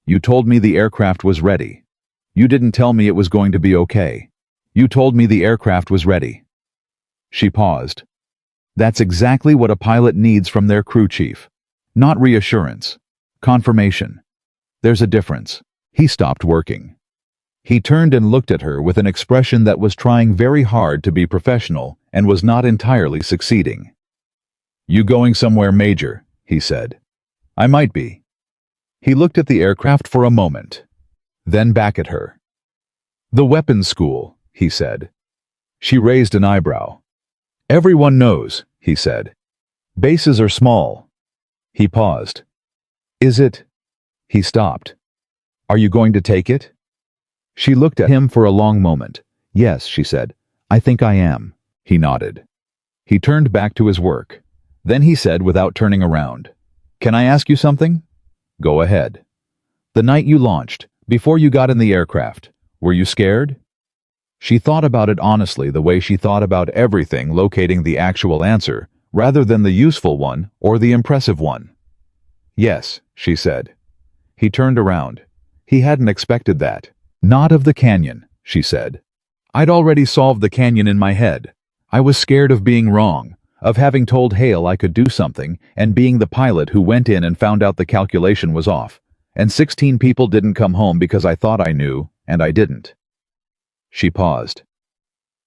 You told me the aircraft was ready. You didn't tell me it was going to be okay. You told me the aircraft was ready." She paused. "That's exactly what a pilot needs from their crew chief. Not reassurance. Confirmation. There's a difference." He stopped working. He turned and looked at her with an expression that was trying very hard to be professional and was not entirely succeeding. "You going somewhere, Major?" he said. "I might be." He looked at the aircraft for a moment, then back at her. "The weapons school," he said. She raised an eyebrow. "Everyone knows," he said. "Bases are small." He paused. "Is it?" He stopped. "Are you going to take it?" She looked at him for a long moment. "Yes," she said. "I think I am." He nodded. He turned back to his work. Then he said without turning around, "Can I ask you something?" "Go ahead." "The night you launched, before you got in the aircraft, were you scared?" She thought about it honestly, the way she thought about everything, locating the actual answer, rather than the useful one or the impressive one. "Yes," she said. He turned around. He hadn't expected that. "Not of the canyon," she said. "I'd already solved the canyon in my head. I was scared of being wrong, of having told Hale I could do something, and being the pilot who went in and found out the calculation was off. And 16 people didn't come home because I thought I knew, and I didn't." She paused.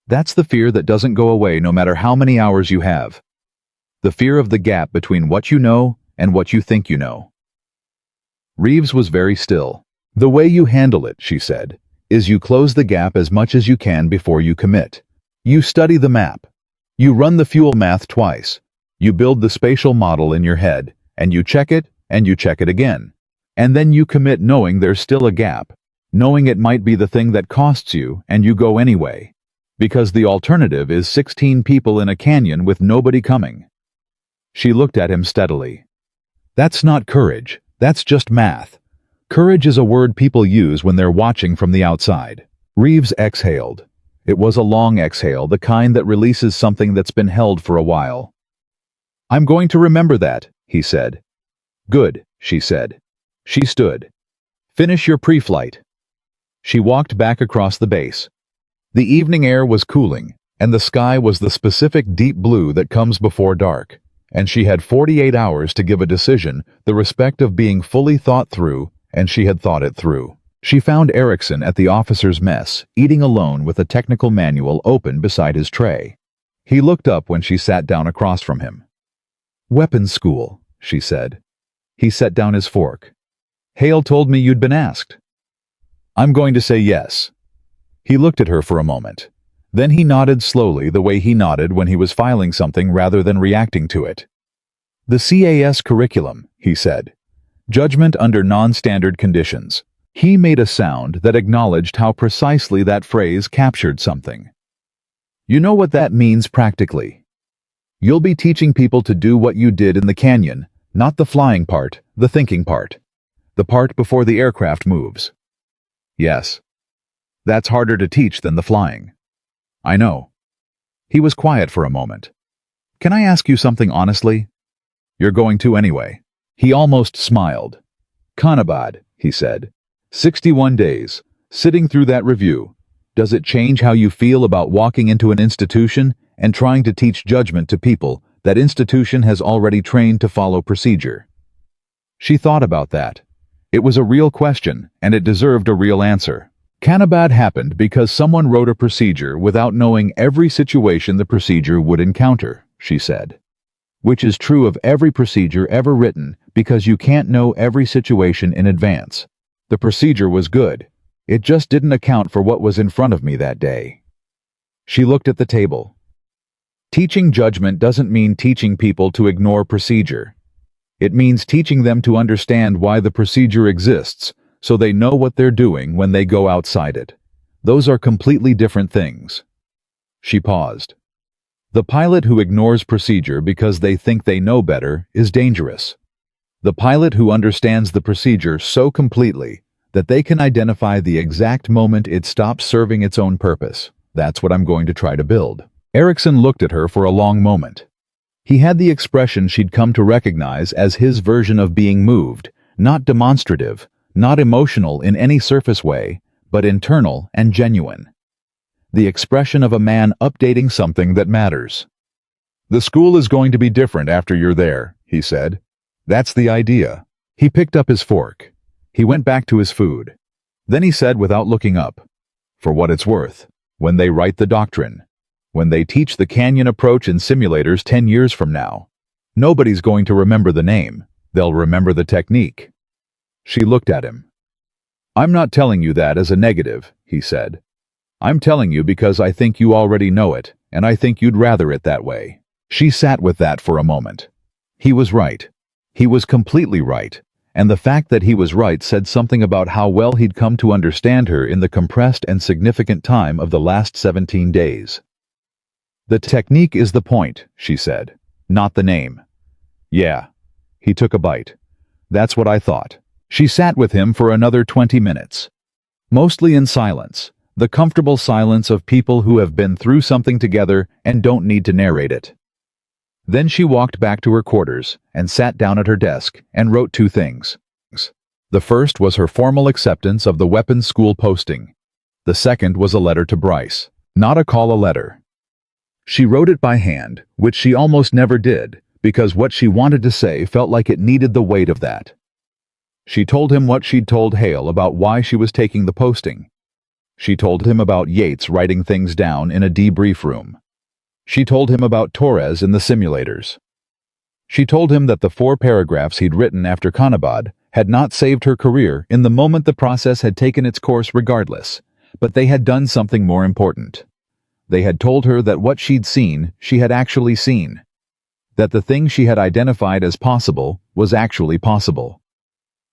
"That's the fear that doesn't go away no matter how many hours you have. The fear of the gap between what you know and what you think you know." Reeves was very still. "The way you handle it," she said, "is you close the gap as much as you can before you commit. You study the map. You run the fuel math twice. You build the spatial model in your head, and you check it again. And then you commit knowing there's still a gap, knowing it might be the thing that costs you, and you go anyway. Because the alternative is 16 people in a canyon with nobody coming." She looked at him steadily. "That's not courage, that's just math. Courage is a word people use when they're watching from the outside." Reeves exhaled. It was a long exhale, the kind that releases something that's been held for a while. "I'm going to remember that," he said. "Good," she said. She stood. "Finish your pre-flight." She walked back across the base. The evening air was cooling, and the sky was the specific deep blue that comes before dark, and she had 48 hours to give a decision, the respect of being fully thought through, and she had thought it through. She found Erickson at the officers' mess, eating alone with a technical manual open beside his tray. He looked up when she sat down across from him. "Weapons school," she said. He set down his fork. "Hale told me you'd been asked." "I'm going to say yes." He looked at her for a moment. Then he nodded slowly, the way he nodded when he was filing something rather than reacting to it. "The CAS curriculum," he said. "Judgment under non-standard conditions." He made a sound that acknowledged how precisely that phrase captured something. "You know what that means practically. You'll be teaching people to do what you did in the canyon, not the flying part, the thinking part. The part before the aircraft moves." "Yes. That's harder to teach than the flying." "I know." He was quiet for a moment. "Can I ask you something honestly?" "You're going to anyway." He almost smiled. "Kanabad," he said. 61 days. Sitting through that review. Does it change how you feel about walking into an institution and trying to teach judgment to people that institution has already trained to follow procedure?" She thought about that. It was a real question, and it deserved a real answer. Kanabad happened because someone wrote a procedure without knowing every situation the procedure would encounter, she said. Which is true of every procedure ever written, because you can't know every situation in advance. The procedure was good. It just didn't account for what was in front of me that day. She looked at the table. Teaching judgment doesn't mean teaching people to ignore procedure. It means teaching them to understand why the procedure exists, so they know what they're doing when they go outside it. Those are completely different things. She paused. The pilot who ignores procedure because they think they know better is dangerous. The pilot who understands the procedure so completely that they can identify the exact moment it stops serving its own purpose. That's what I'm going to try to build. Erickson looked at her for a long moment. He had the expression she'd come to recognize as his version of being moved, not demonstrative, not emotional in any surface way, but internal and genuine. The expression of a man updating something that matters. "The school is going to be different after you're there," he said. "That's the idea." He picked up his fork. He went back to his food. Then he said without looking up, "For what it's worth, when they write the doctrine, when they teach the canyon approach in simulators 10 years from now, nobody's going to remember the name. They'll remember the technique." She looked at him. "I'm not telling you that as a negative," he said. "I'm telling you because I think you already know it, and I think you'd rather it that way." She sat with that for a moment. He was right. He was completely right, and the fact that he was right said something about how well he'd come to understand her in the compressed and significant time of the last 17 days. "The technique is the point," she said, "not the name." "Yeah." He took a bite. "That's what I thought." She sat with him for another 20 minutes. Mostly in silence, The comfortable silence of people who have been through something together and don't need to narrate it. Then she walked back to her quarters and sat down at her desk and wrote two things. The first was her formal acceptance of the weapons school posting. The second was a letter to Bryce, not a call, a letter. She wrote it by hand, which she almost never did, because what she wanted to say felt like it needed the weight of that. She told him what she'd told Hale about why she was taking the posting. She told him about Yates writing things down in a debrief room. She told him about Torres in the simulators. She told him that the 4 paragraphs he'd written after Kanabad had not saved her career in the moment the process had taken its course regardless, but they had done something more important. They had told her that what she'd seen, she had actually seen. That the thing she had identified as possible was actually possible.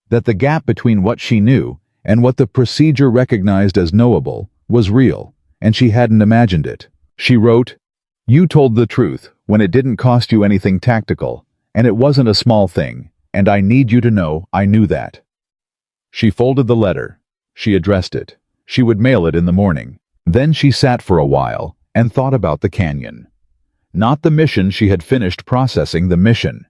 That the gap between what she knew and what the procedure recognized as knowable was real, and she hadn't imagined it. She wrote, "You told the truth when it didn't cost you anything tactical, and it wasn't a small thing, and I need you to know I knew that." She folded the letter. She addressed it. She would mail it in the morning. Then she sat for a while and thought about the canyon. Not the mission, she had finished processing the mission.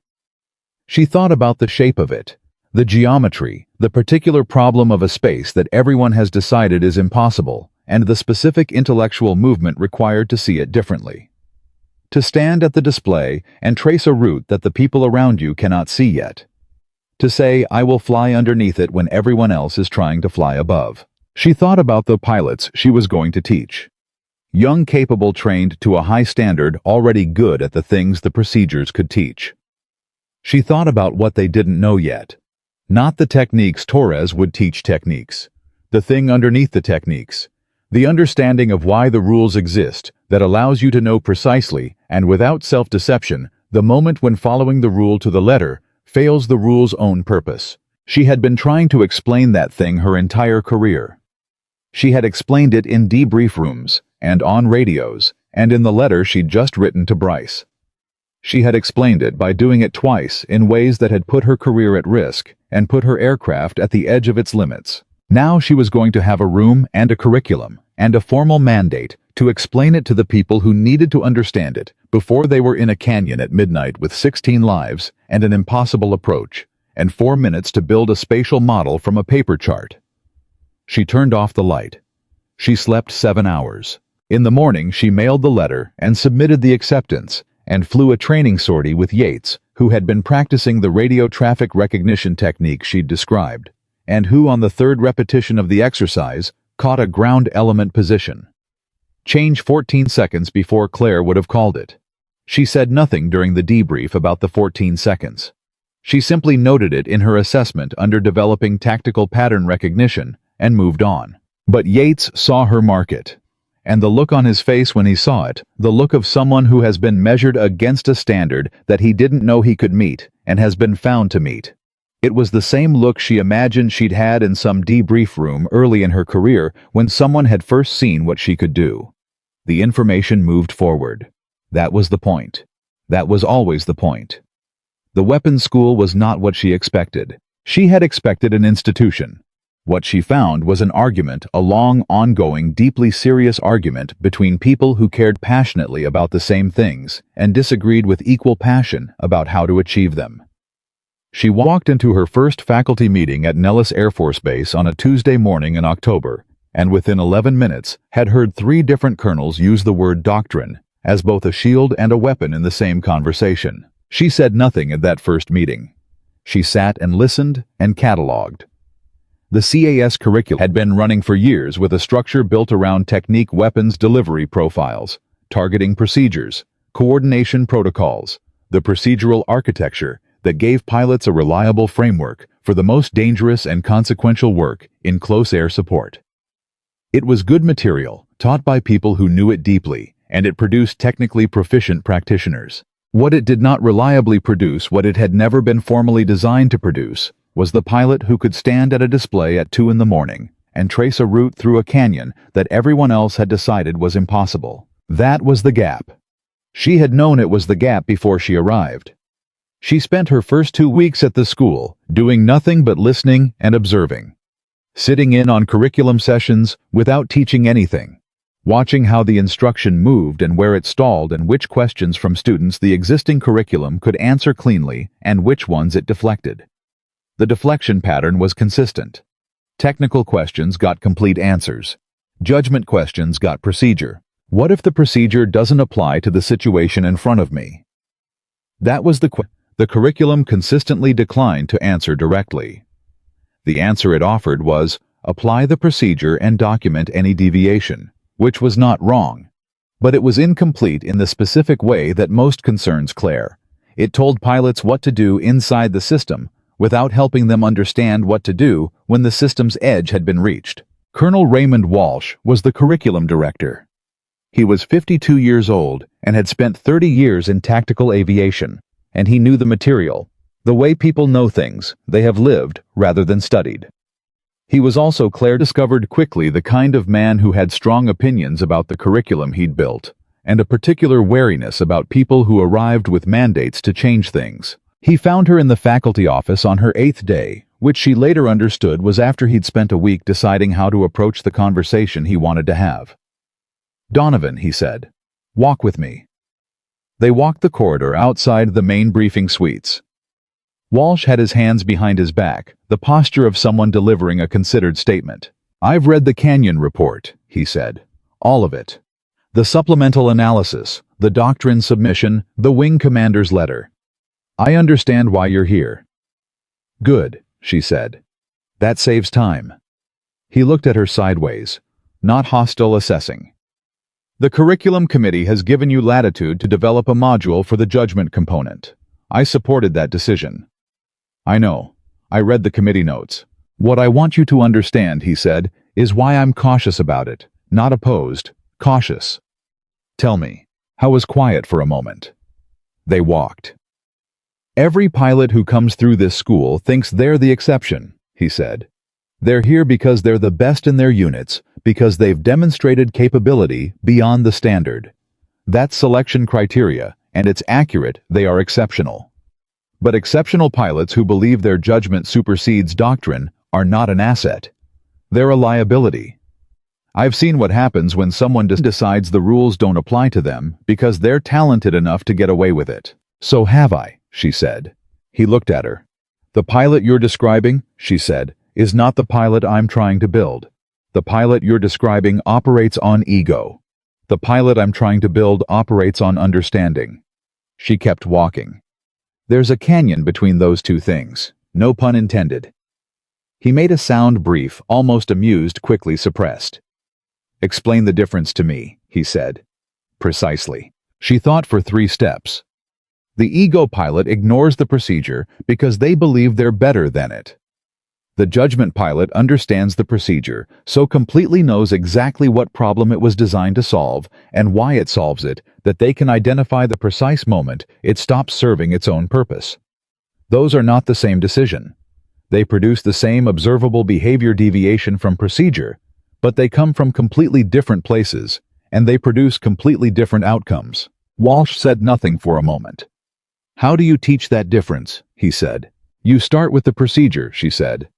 She thought about the shape of it, the geometry, the particular problem of a space that everyone has decided is impossible, and the specific intellectual movement required to see it differently. To stand at the display and trace a route that the people around you cannot see yet. To say, "I will fly underneath it," when everyone else is trying to fly above. She thought about the pilots she was going to teach. Young, capable, trained to a high standard, already good at the things the procedures could teach. She thought about what they didn't know yet. Not the techniques Torres would teach, techniques. The thing underneath the techniques. The understanding of why the rules exist that allows you to know precisely, and without self-deception, the moment when following the rule to the letter fails the rule's own purpose. She had been trying to explain that thing her entire career. She had explained it in debrief rooms, and on radios, and in the letter she'd just written to Bryce. She had explained it by doing it twice in ways that had put her career at risk and put her aircraft at the edge of its limits. Now she was going to have a room and a curriculum and a formal mandate to explain it to the people who needed to understand it before they were in a canyon at midnight with 16 lives and an impossible approach, and 4 minutes to build a spatial model from a paper chart. She turned off the light. She slept 7 hours. In the morning she mailed the letter and submitted the acceptance, and flew a training sortie with Yates, who had been practicing the radio traffic recognition technique she'd described, and who on the 3rd repetition of the exercise caught a ground element position. Change 14 seconds before Claire would have called it. She said nothing during the debrief about the 14 seconds. She simply noted it in her assessment under developing tactical pattern recognition and moved on. But Yates saw her mark it. And the look on his face when he saw it, the look of someone who has been measured against a standard that he didn't know he could meet and has been found to meet. It was the same look she imagined she'd had in some debrief room early in her career when someone had first seen what she could do. The information moved forward. That was the point. That was always the point. The weapons school was not what she expected. She had expected an institution. What she found was an argument, a long, ongoing, deeply serious argument between people who cared passionately about the same things and disagreed with equal passion about how to achieve them. She walked into her first faculty meeting at Nellis Air Force Base on a Tuesday morning in October, and within 11 minutes had heard 3 different colonels use the word doctrine as both a shield and a weapon in the same conversation. She said nothing at that first meeting. She sat and listened and cataloged. The CAS curriculum had been running for years with a structure built around technique weapons delivery profiles, targeting procedures, coordination protocols, the procedural architecture that gave pilots a reliable framework for the most dangerous and consequential work in close air support. It was good material, taught by people who knew it deeply, and it produced technically proficient practitioners. What it did not reliably produce, what it had never been formally designed to produce, was the pilot who could stand at a display at 2 in the morning and trace a route through a canyon that everyone else had decided was impossible. That was the gap. She had known it was the gap before she arrived. She spent her first 2 weeks at the school doing nothing but listening and observing. sitting in on curriculum sessions without teaching anything, watching how the instruction moved and where it stalled and which questions from students the existing curriculum could answer cleanly and which ones it deflected. The deflection pattern was consistent. Technical questions got complete answers. Judgment questions got procedure. What if the procedure doesn't apply to the situation in front of me? That was the curriculum consistently declined to answer directly. The answer it offered was, apply the procedure and document any deviation, which was not wrong. But it was incomplete in the specific way that most concerns Claire. It told pilots what to do inside the system, without helping them understand what to do when the system's edge had been reached. Colonel Raymond Walsh was the curriculum director. He was 52 years old and had spent 30 years in tactical aviation, and he knew the material, the way people know things they have lived rather than studied. He was also, Claire discovered quickly, the kind of man who had strong opinions about the curriculum he'd built, and a particular wariness about people who arrived with mandates to change things. He found her in the faculty office on her 8th day, which she later understood was after he'd spent a week deciding how to approach the conversation he wanted to have. "Donovan," he said, "walk with me." They walked the corridor outside the main briefing suites. Walsh had his hands behind his back, the posture of someone delivering a considered statement. "I've read the Canyon report," he said. "All of it. The supplemental analysis, the doctrine submission, the wing commander's letter. I understand why you're here." "Good," she said. "That saves time." He looked at her sideways, not hostile, assessing. "The curriculum committee has given you latitude to develop a module for the judgment component. I supported that decision." "I know. I read the committee notes. What I want you to understand," he said, "is why I'm cautious about it. Not opposed, cautious." "Tell me." How was quiet for a moment. They walked. "Every pilot who comes through this school thinks they're the exception," he said. "They're here because they're the best in their units, because they've demonstrated capability beyond the standard. That's selection criteria, and it's accurate, they are exceptional. But exceptional pilots who believe their judgment supersedes doctrine are not an asset. They're a liability. I've seen what happens when someone decides the rules don't apply to them because they're talented enough to get away with it." "So have I," she said. He looked at her. "The pilot you're describing," she said, "is not the pilot I'm trying to build. The pilot you're describing operates on ego. The pilot I'm trying to build operates on understanding." She kept walking. "There's a canyon between those two things. No pun intended." He made a sound brief, almost amused, quickly suppressed. "Explain the difference to me," he said. "Precisely." She thought for 3 steps. The ego pilot ignores the procedure because they believe they're better than it. The judgment pilot understands the procedure, so completely knows exactly what problem it was designed to solve and why it solves it, that they can identify the precise moment it stops serving its own purpose. Those are not the same decision. They produce the same observable behavior deviation from procedure, but they come from completely different places, and they produce completely different outcomes. Walsh said nothing for a moment. "How do you teach that difference?" he said. "You start with the procedure," she said.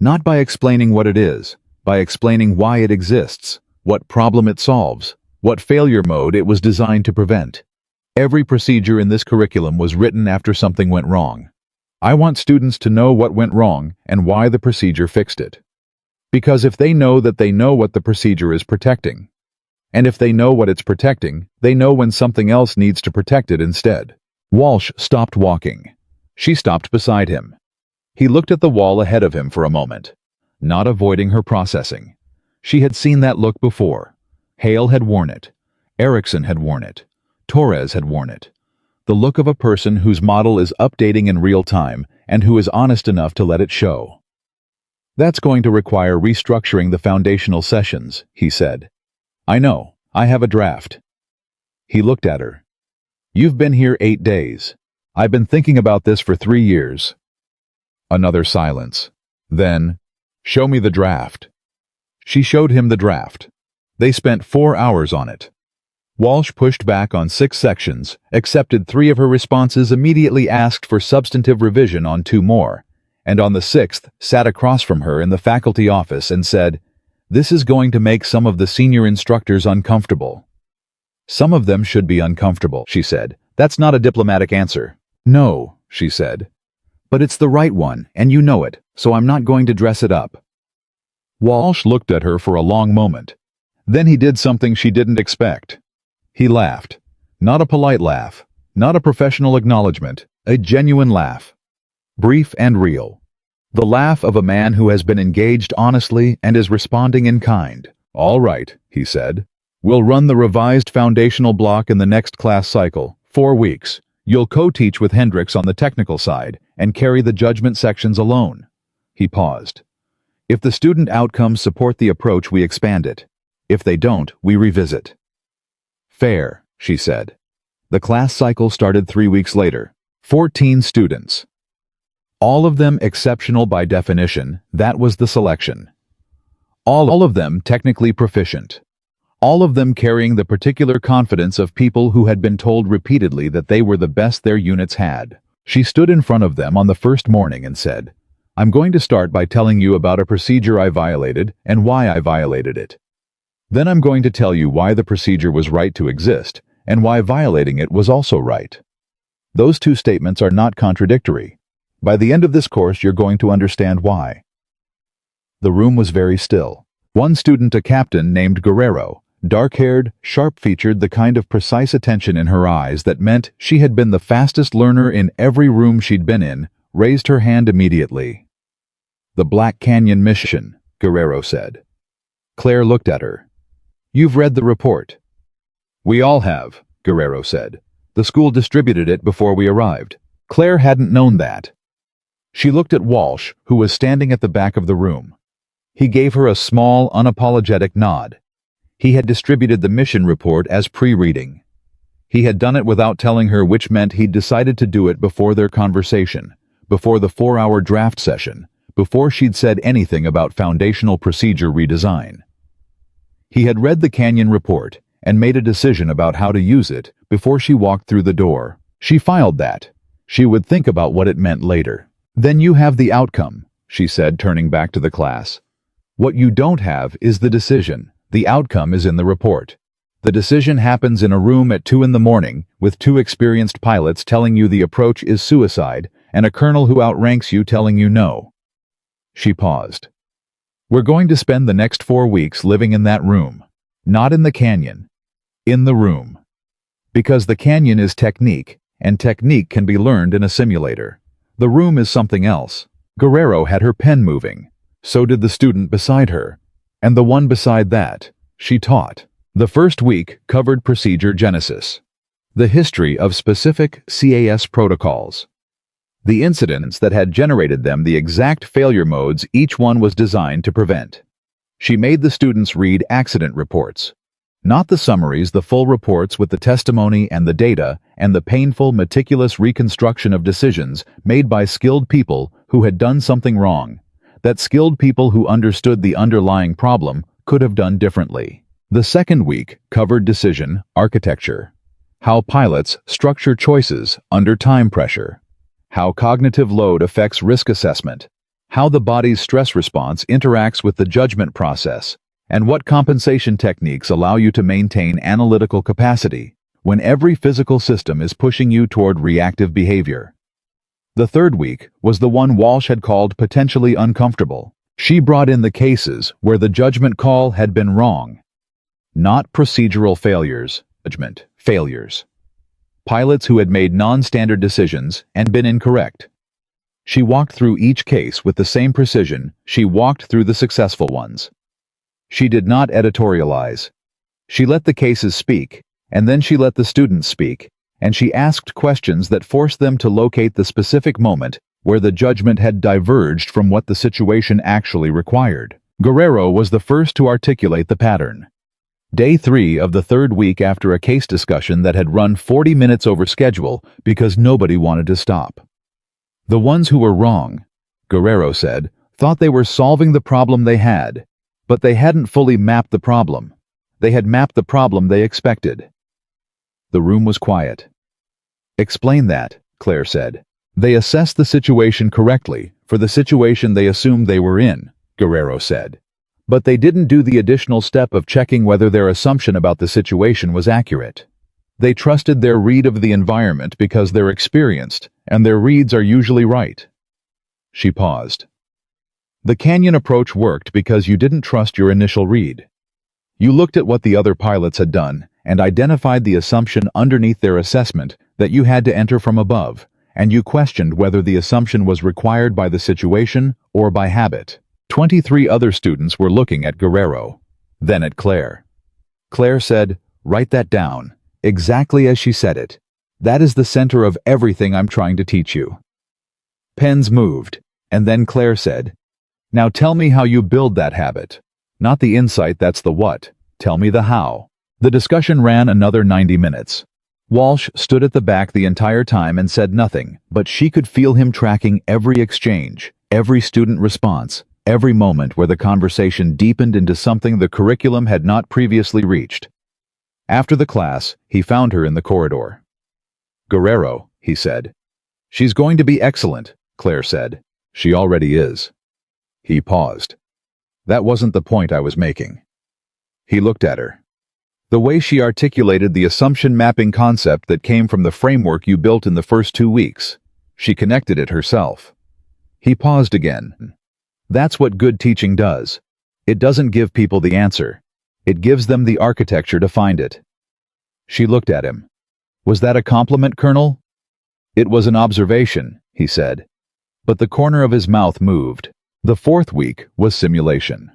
"Not by explaining what it is, by explaining why it exists, what problem it solves, what failure mode it was designed to prevent. Every procedure in this curriculum was written after something went wrong. I want students to know what went wrong and why the procedure fixed it. Because if they know that they know what the procedure is protecting, and if they know what it's protecting, they know when something else needs to protect it instead." Walsh stopped walking. She stopped beside him. He looked at the wall ahead of him for a moment, not avoiding her processing. She had seen that look before. Hale had worn it. Erickson had worn it. Torres had worn it. The look of a person whose model is updating in real time and who is honest enough to let it show. "That's going to require restructuring the foundational sessions," he said. "I know. I have a draft." He looked at her. "You've been here 8 days. I've been thinking about this for 3 years. Another silence. Then, "Show me the draft." She showed him the draft. They spent 4 hours on it. Walsh pushed back on 6 sections, accepted 3 of her responses, immediately asked for substantive revision on 2 more, and on the 6th sat across from her in the faculty office and said, "This is going to make some of the senior instructors uncomfortable." "Some of them should be uncomfortable," she said. "That's not a diplomatic answer." "No," she said. "But it's the right one, and you know it, so I'm not going to dress it up." Walsh looked at her for a long moment. Then he did something she didn't expect. He laughed. Not a polite laugh, not a professional acknowledgement, a genuine laugh. Brief and real. The laugh of a man who has been engaged honestly and is responding in kind. "All right," he said. "We'll run the revised foundational block in the next class cycle, 4 weeks. You'll co-teach with Hendricks on the technical side and carry the judgment sections alone." He paused. "If the student outcomes support the approach, we expand it. If they don't, we revisit." "Fair," she said. The class cycle started 3 weeks later. 14 students. All of them exceptional by definition, that was the selection. All of them technically proficient. All of them carrying the particular confidence of people who had been told repeatedly that they were the best their units had. She stood in front of them on the first morning and said, "I'm going to start by telling you about a procedure I violated and why I violated it. Then I'm going to tell you why the procedure was right to exist and why violating it was also right. Those two statements are not contradictory. By the end of this course, you're going to understand why." The room was very still. One student, a captain named Guerrero, dark-haired, sharp-featured, the kind of precise attention in her eyes that meant she had been the fastest learner in every room she'd been in, raised her hand immediately. "The Black Canyon mission," Guerrero said. Claire looked at her. "You've read the report." "We all have," Guerrero said. "The school distributed it before we arrived." Claire hadn't known that. She looked at Walsh, who was standing at the back of the room. He gave her a small, unapologetic nod. He had distributed the mission report as pre-reading. He had done it without telling her, which meant he'd decided to do it before their conversation, before the 4-hour draft session, before she'd said anything about foundational procedure redesign. He had read the Canyon report and made a decision about how to use it before she walked through the door. She filed that. She would think about what it meant later. "Then you have the outcome," she said, turning back to the class. "What you don't have is the decision. The outcome is in the report. The decision happens in a room at 2 in the morning with 2 experienced pilots telling you the approach is suicide and a colonel who outranks you telling you no." She paused. "We're going to spend the next 4 weeks living in that room. Not in the canyon. In the room. Because the canyon is technique, and technique can be learned in a simulator. The room is something else." Guerrero had her pen moving. So did the student beside her. And the one beside that. She taught. The first week covered procedure genesis. The history of specific CAS protocols. The incidents that had generated them, the exact failure modes each one was designed to prevent. She made the students read accident reports. Not the summaries, the full reports with the testimony and the data and the painful, meticulous reconstruction of decisions made by skilled people who had done something wrong, that skilled people who understood the underlying problem could have done differently. The second week covered decision architecture. How pilots structure choices under time pressure. How cognitive load affects risk assessment. How the body's stress response interacts with the judgment process, and what compensation techniques allow you to maintain analytical capacity when every physical system is pushing you toward reactive behavior. The third week was the one Walsh had called potentially uncomfortable. She brought in the cases where the judgment call had been wrong. Not procedural failures, judgment failures. Pilots who had made non-standard decisions and been incorrect. She walked through each case with the same precision she walked through the successful ones. She did not editorialize. She let the cases speak, and then she let the students speak, and she asked questions that forced them to locate the specific moment where the judgment had diverged from what the situation actually required. Guerrero was the first to articulate the pattern. Day 3 of the third week, after a case discussion that had run 40 minutes over schedule because nobody wanted to stop. The ones who were wrong, Guerrero said, thought they were solving the problem they had, but they hadn't fully mapped the problem. They had mapped the problem they expected. The room was quiet. "Explain that," Claire said. "They assessed the situation correctly, for the situation they assumed they were in, Guerrero said. But they didn't do the additional step of checking whether their assumption about the situation was accurate. They trusted their read of the environment because they're experienced, and their reads are usually right. She paused. The canyon approach worked because you didn't trust your initial read. You looked at what the other pilots had done and identified the assumption underneath their assessment that you had to enter from above, and you questioned whether the assumption was required by the situation or by habit. 23 other students were looking at Guerrero, then at Claire. Claire said, "Write that down, exactly as she said it. That is the center of everything I'm trying to teach you." Pens moved, and then Claire said, "Now tell me how you build that habit. Not the insight, that's the what. Tell me the how." The discussion ran another 90 minutes. Walsh stood at the back the entire time and said nothing, but she could feel him tracking every exchange, every student response, every moment where the conversation deepened into something the curriculum had not previously reached. After the class, he found her in the corridor. "Guerrero," he said. "She's going to be excellent," Claire said. "She already is." He paused. "That wasn't the point I was making." He looked at her. "The way she articulated the assumption mapping concept that came from the framework you built in the first 2 weeks. She connected it herself." He paused again. "That's what good teaching does. It doesn't give people the answer. It gives them the architecture to find it." She looked at him. "Was that a compliment, Colonel?" "It was an observation," he said. But the corner of his mouth moved. The 4th week was simulation.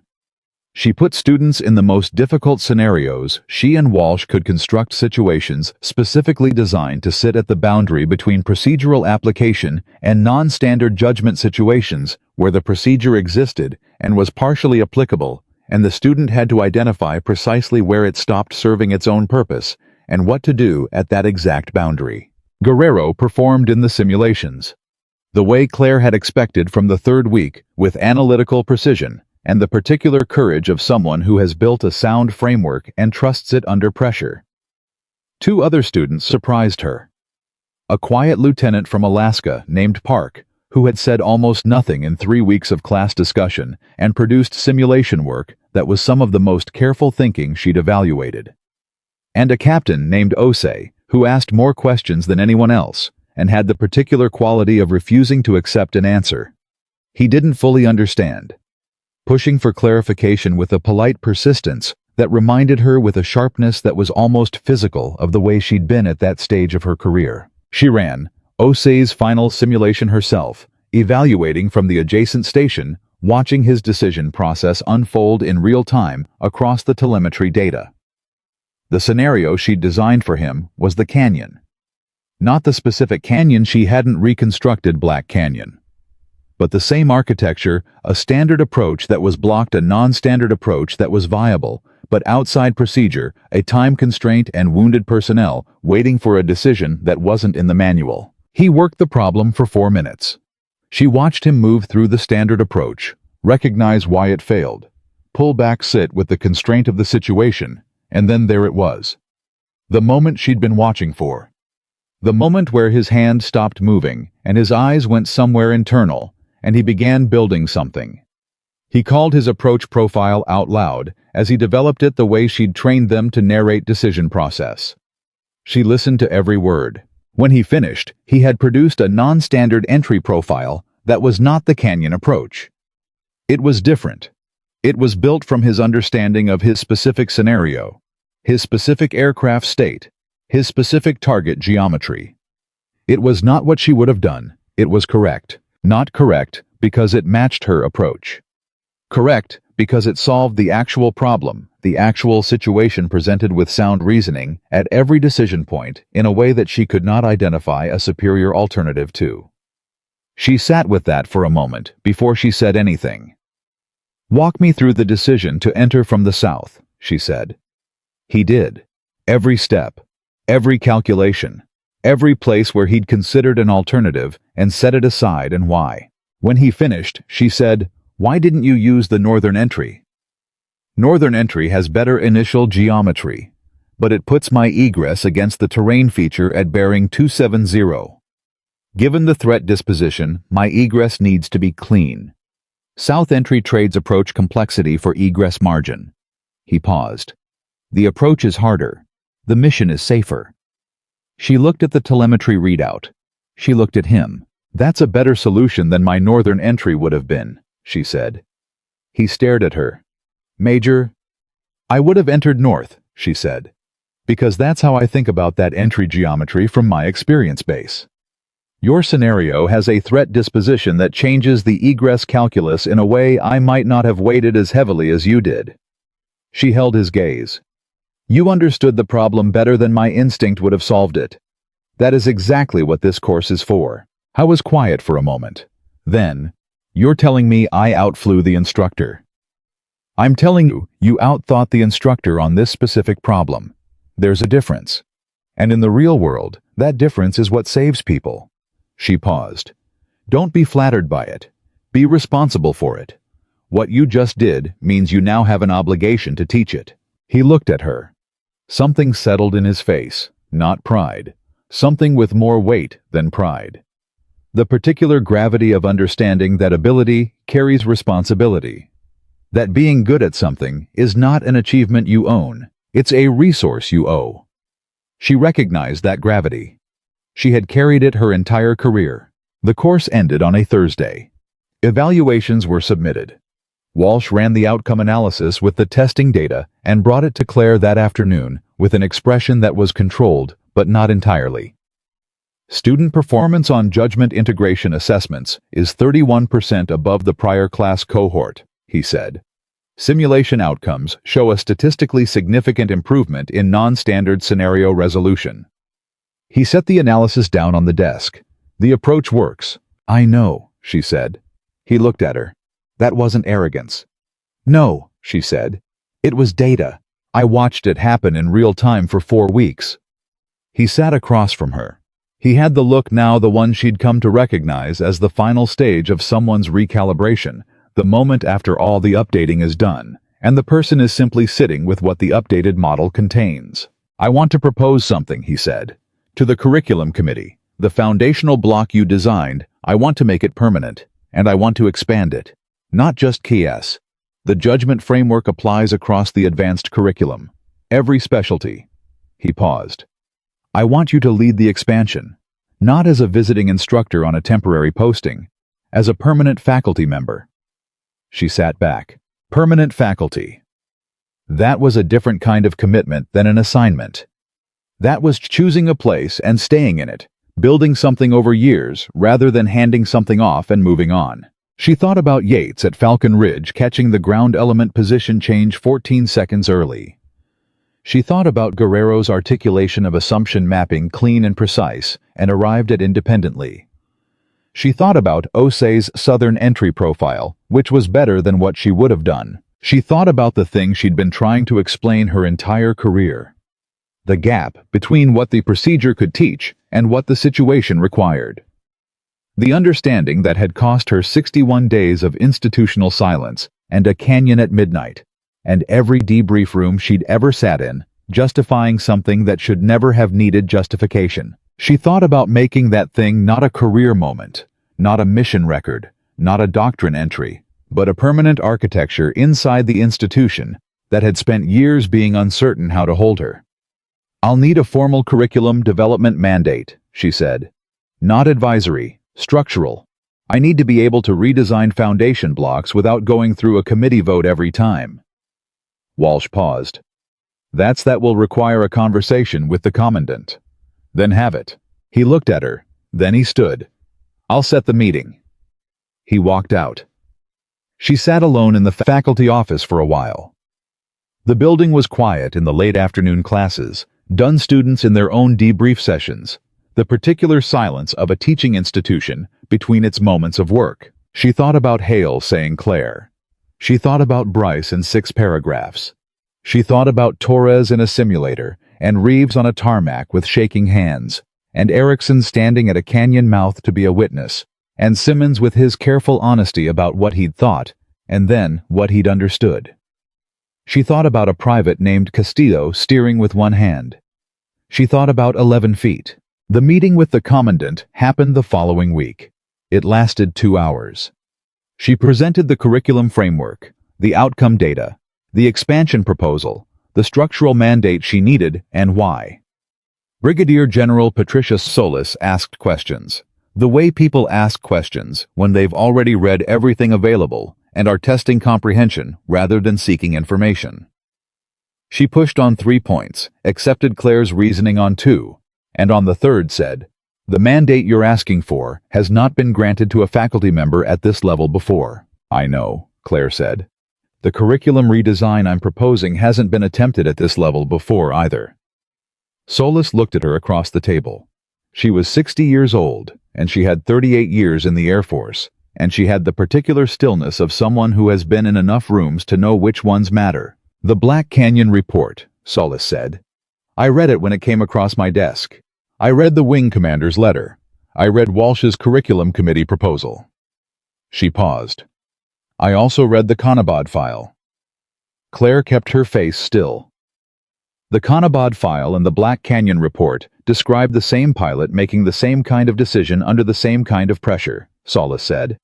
She put students in the most difficult scenarios. She and Walsh could construct situations specifically designed to sit at the boundary between procedural application and non-standard judgment situations where the procedure existed and was partially applicable, and the student had to identify precisely where it stopped serving its own purpose and what to do at that exact boundary. Guerrero performed in the simulations, the way Claire had expected from the 3rd week, with analytical precision and the particular courage of someone who has built a sound framework and trusts it under pressure. 2 other students surprised her. A quiet lieutenant from Alaska named Park, who had said almost nothing in 3 weeks of class discussion and produced simulation work that was some of the most careful thinking she'd evaluated. And a captain named Osei, who asked more questions than anyone else and had the particular quality of refusing to accept an answer. He didn't fully understand, pushing for clarification with a polite persistence that reminded her with a sharpness that was almost physical of the way she'd been at that stage of her career. She ran Osei's final simulation herself, evaluating from the adjacent station, watching his decision process unfold in real time across the telemetry data. The scenario she'd designed for him was the canyon. Not the specific canyon she hadn't reconstructed, Black Canyon, but the same architecture, a standard approach that was blocked, a non-standard approach that was viable, but outside procedure, a time constraint and wounded personnel waiting for a decision that wasn't in the manual. He worked the problem for 4 minutes. She watched him move through the standard approach, recognize why it failed, pull back, sit with the constraint of the situation, and then there it was. The moment she'd been watching for. The moment where his hand stopped moving and his eyes went somewhere internal, and he began building something. He called his approach profile out loud as he developed it the way she'd trained them to narrate decision process. She listened to every word. When he finished, he had produced a non-standard entry profile that was not the canyon approach. It was different. It was built from his understanding of his specific scenario, his specific aircraft state, his specific target geometry. It was not what she would have done. It was correct. Not correct because it matched her approach. Correct because it solved the actual problem, the actual situation presented with sound reasoning at every decision point in a way that she could not identify a superior alternative to. She sat with that for a moment before she said anything. "Walk me through the decision to enter from the south," she said. He did. Every step, every calculation, every place where he'd considered an alternative and set it aside and why. When he finished, she said, "Why didn't you use the northern entry?" "Northern entry has better initial geometry, but it puts my egress against the terrain feature at bearing 270. Given the threat disposition, my egress needs to be clean. South entry trades approach complexity for egress margin. He paused. The approach is harder. The mission is safer. She looked at the telemetry readout. She looked at him. That's a better solution than my northern entry would have been, she said. He stared at her. Major, I would have entered north, she said, because that's how I think about that entry geometry from my experience base. Your scenario has a threat disposition that changes the egress calculus in a way I might not have weighted as heavily as you did. She held his gaze. You understood the problem better than my instinct would have solved it. That is exactly what this course is for. I was quiet for a moment. Then, you're telling me I outflew the instructor. I'm telling you, you outthought the instructor on this specific problem. There's a difference. And in the real world, that difference is what saves people. She paused. Don't be flattered by it. Be responsible for it. What you just did means you now have an obligation to teach it. He looked at her. Something settled in his face, not pride. Something with more weight than pride. The particular gravity of understanding that ability carries responsibility. That being good at something is not an achievement you own, it's a resource you owe. She recognized that gravity. She had carried it her entire career. The course ended on a Thursday. Evaluations were submitted. Walsh ran the outcome analysis with the testing data and brought it to Claire that afternoon with an expression that was controlled, but not entirely. Student performance on judgment integration assessments is 31% above the prior class cohort, he said. Simulation outcomes show a statistically significant improvement in non-standard scenario resolution. He set the analysis down on the desk. The approach works. I know, she said. He looked at her. That wasn't arrogance. No, she said. It was data. I watched it happen in real time for 4 weeks. He sat across from her. He had the look now, the one she'd come to recognize as the final stage of someone's recalibration, the moment after all the updating is done, and the person is simply sitting with what the updated model contains. I want to propose something, he said. To the curriculum committee, the foundational block you designed, I want to make it permanent, and I want to expand it. Not just KS. The judgment framework applies across the advanced curriculum. Every specialty. He paused. I want you to lead the expansion, not as a visiting instructor on a temporary posting, as a permanent faculty member. She sat back. Permanent faculty. That was a different kind of commitment than an assignment. That was choosing a place and staying in it, building something over years rather than handing something off and moving on. She thought about Yates at Falcon Ridge catching the ground element position change 14 seconds early. She thought about Guerrero's articulation of assumption mapping clean and precise and arrived at independently. She thought about Osei's southern entry profile, which was better than what she would have done. She thought about the thing she'd been trying to explain her entire career. The gap between what the procedure could teach and what the situation required. The understanding that had cost her 61 days of institutional silence and a canyon at midnight, and every debrief room she'd ever sat in, justifying something that should never have needed justification. She thought about making that thing not a career moment, not a mission record, not a doctrine entry, but a permanent architecture inside the institution that had spent years being uncertain how to hold her. I'll need a formal curriculum development mandate, she said. Not advisory, structural. I need to be able to redesign foundation blocks without going through a committee vote every time. Walsh paused. That will require a conversation with the commandant. Then have it. He looked at her. Then he stood. I'll set the meeting. He walked out. She sat alone in the faculty office for a while. The building was quiet in the late afternoon classes, done students in their own debrief sessions, the particular silence of a teaching institution between its moments of work. She thought about Hale saying Claire. She thought about Bryce in 6 paragraphs. She thought about Torres in a simulator, and Reeves on a tarmac with shaking hands, and Erickson standing at a canyon mouth to be a witness, and Simmons with his careful honesty about what he'd thought, and then what he'd understood. She thought about a private named Castillo steering with one hand. She thought about 11 feet. The meeting with the commandant happened the following week. It lasted 2 hours. She presented the curriculum framework, the outcome data, the expansion proposal, the structural mandate she needed, and why. Brigadier General Patricia Solis asked questions. The way people ask questions when they've already read everything available and are testing comprehension rather than seeking information. She pushed on 3 points, accepted Claire's reasoning on 2, and on the third said, "The mandate you're asking for has not been granted to a faculty member at this level before." "I know," Claire said. "The curriculum redesign I'm proposing hasn't been attempted at this level before either." Solis looked at her across the table. She was 60 years old, and she had 38 years in the Air Force, and she had the particular stillness of someone who has been in enough rooms to know which ones matter. "The Black Canyon Report," Solis said. "I read it when it came across my desk. I read the wing commander's letter. I read Walsh's curriculum committee proposal." She paused. "I also read the Kanabad file." Claire kept her face still. The Kanabad file and the Black Canyon report describe the same pilot making the same kind of decision under the same kind of pressure, Solis said.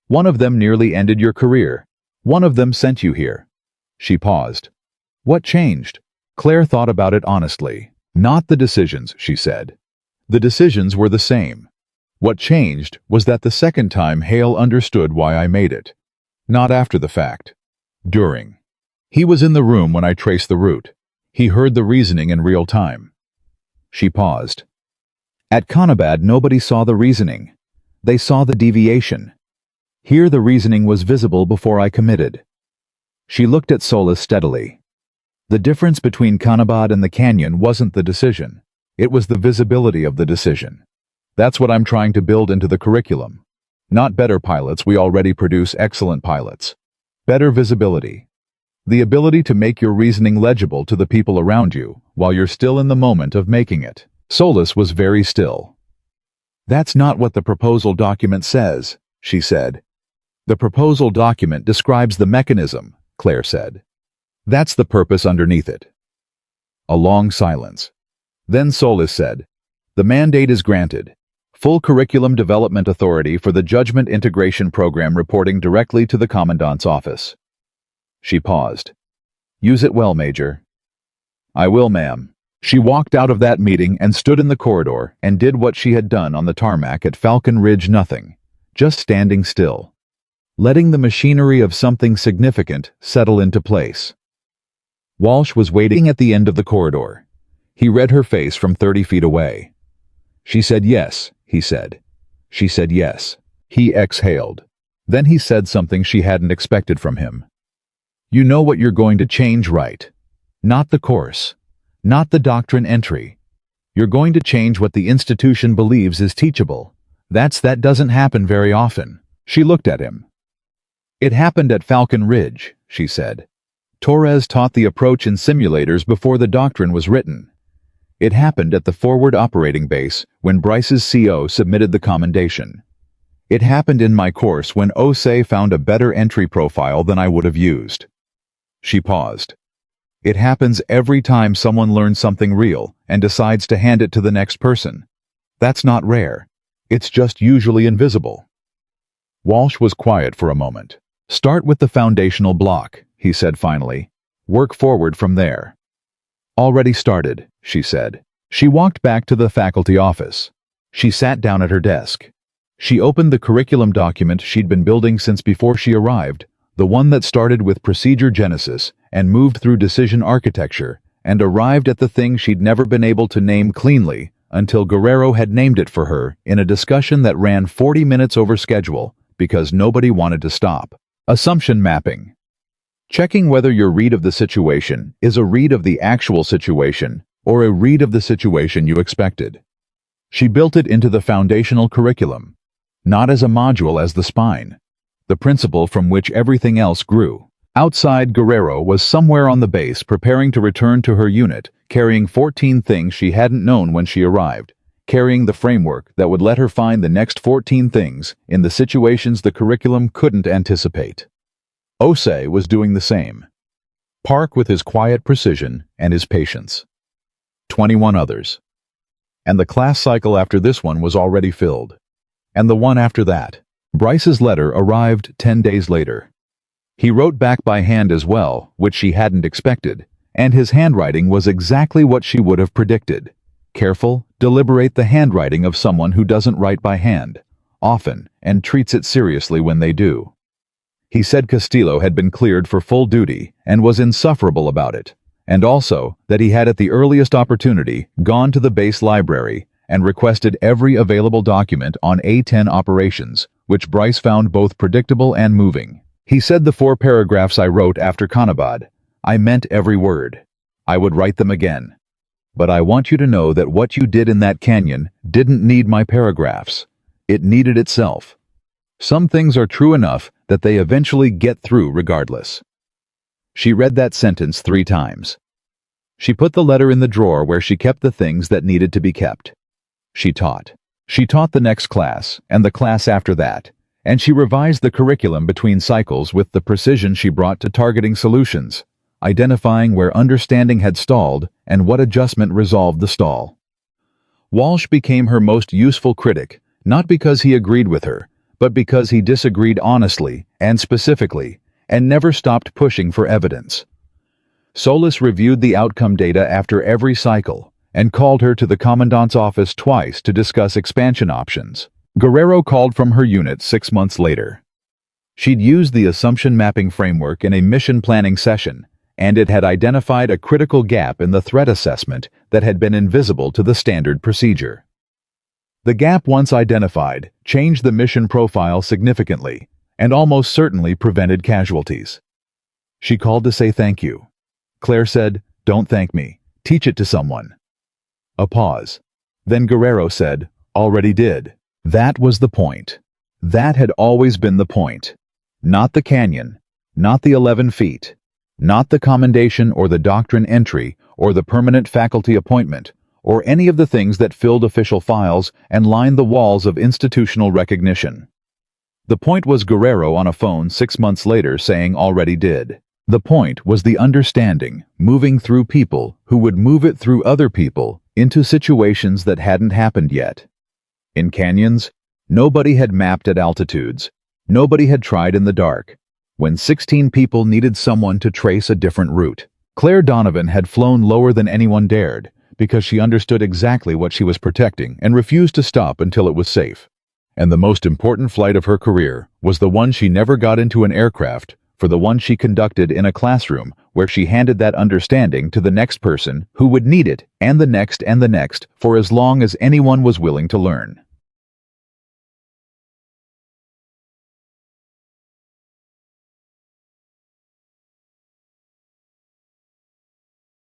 "One of them nearly ended your career. One of them sent you here." She paused. "What changed?" Claire thought about it honestly. "Not the decisions," she said. "The decisions were the same. What changed was that the second time Hale understood why I made it. Not after the fact. During. He was in the room when I traced the route. He heard the reasoning in real time." She paused. "At Kanabad, nobody saw the reasoning. They saw the deviation. Here the reasoning was visible before I committed." She looked at Solis steadily. "The difference between Kanabad and the canyon wasn't the decision. It was the visibility of the decision. That's what I'm trying to build into the curriculum. Not better pilots, we already produce excellent pilots. Better visibility. The ability to make your reasoning legible to the people around you while you're still in the moment of making it." Solis was very still. "That's not what the proposal document says," she said. "The proposal document describes the mechanism," Claire said. "That's the purpose underneath it." A long silence. Then Solis said, "The mandate is granted. Full curriculum development authority for the Judgment Integration Program reporting directly to the Commandant's office." She paused. "Use it well, Major." "I will, ma'am." She walked out of that meeting and stood in the corridor and did what she had done on the tarmac at Falcon Ridge: nothing, just standing still, letting the machinery of something significant settle into place. Walsh was waiting at the end of the corridor. He read her face from 30 feet away. "She said yes," he said. "She said yes." He exhaled. Then he said something she hadn't expected from him. "You know what you're going to change, right? Not the course. Not the doctrine entry. You're going to change what the institution believes is teachable. That doesn't happen very often." She looked at him. "It happened at Falcon Ridge," she said. "Torres taught the approach in simulators before the doctrine was written. It happened at the forward operating base when Bryce's CO submitted the commendation. It happened in my course when Osei found a better entry profile than I would have used." She paused. "It happens every time someone learns something real and decides to hand it to the next person. That's not rare. It's just usually invisible." Walsh was quiet for a moment. "Start with the foundational block," he said finally. "Work forward from there." "Already started," she said. She walked back to the faculty office. She sat down at her desk. She opened the curriculum document she'd been building since before she arrived, the one that started with procedure genesis and moved through decision architecture and arrived at the thing she'd never been able to name cleanly until Guerrero had named it for her in a discussion that ran 40 minutes over schedule because nobody wanted to stop. Assumption mapping. Checking whether your read of the situation is a read of the actual situation or a read of the situation you expected. She built it into the foundational curriculum, not as a module, as the spine, the principle from which everything else grew. Outside, Guerrero was somewhere on the base preparing to return to her unit, carrying 14 things she hadn't known when she arrived, carrying the framework that would let her find the next 14 things in the situations the curriculum couldn't anticipate. Osei was doing the same. Park with his quiet precision and his patience. 21 others. And the class cycle after this one was already filled. And the one after that. Bryce's letter arrived 10 days later. He wrote back by hand as well, which she hadn't expected, and his handwriting was exactly what she would have predicted. Careful, deliberate, the handwriting of someone who doesn't write by hand, often, and treats it seriously when they do. He said Castillo had been cleared for full duty and was insufferable about it, and also that he had at the earliest opportunity gone to the base library and requested every available document on A-10 operations, which Bryce found both predictable and moving. He said the 4 paragraphs I wrote after Kanabad, I meant every word. I would write them again. But I want you to know that what you did in that canyon didn't need my paragraphs. It needed itself. Some things are true enough that they eventually get through regardless. She read that sentence 3 times. She put the letter in the drawer where she kept the things that needed to be kept. She taught. She taught the next class, and the class after that, and she revised the curriculum between cycles with the precision she brought to targeting solutions, identifying where understanding had stalled and what adjustment resolved the stall. Walsh became her most useful critic, not because he agreed with her, but because he disagreed honestly and specifically, and never stopped pushing for evidence. Solis reviewed the outcome data after every cycle, and called her to the commandant's office twice to discuss expansion options. Guerrero called from her unit 6 months later. She'd used the assumption mapping framework in a mission planning session, and it had identified a critical gap in the threat assessment that had been invisible to the standard procedure. The gap, once identified, changed the mission profile significantly, and almost certainly prevented casualties. She called to say thank you. Claire said, "Don't thank me. Teach it to someone." A pause. Then Guerrero said, "Already did." That was the point. That had always been the point. Not the canyon, not the 11 feet, not the commendation or the doctrine entry or the permanent faculty appointment, or any of the things that filled official files and lined the walls of institutional recognition. The point was Guerrero on a phone 6 months later saying already did. The point was the understanding, moving through people who would move it through other people into situations that hadn't happened yet. In canyons, nobody had mapped at altitudes. Nobody had tried in the dark. When 16 people needed someone to trace a different route. Claire Donovan had flown lower than anyone dared because she understood exactly what she was protecting and refused to stop until it was safe. And the most important flight of her career was the one she never got into an aircraft, for the one she conducted in a classroom where she handed that understanding to the next person who would need it, and the next, for as long as anyone was willing to learn.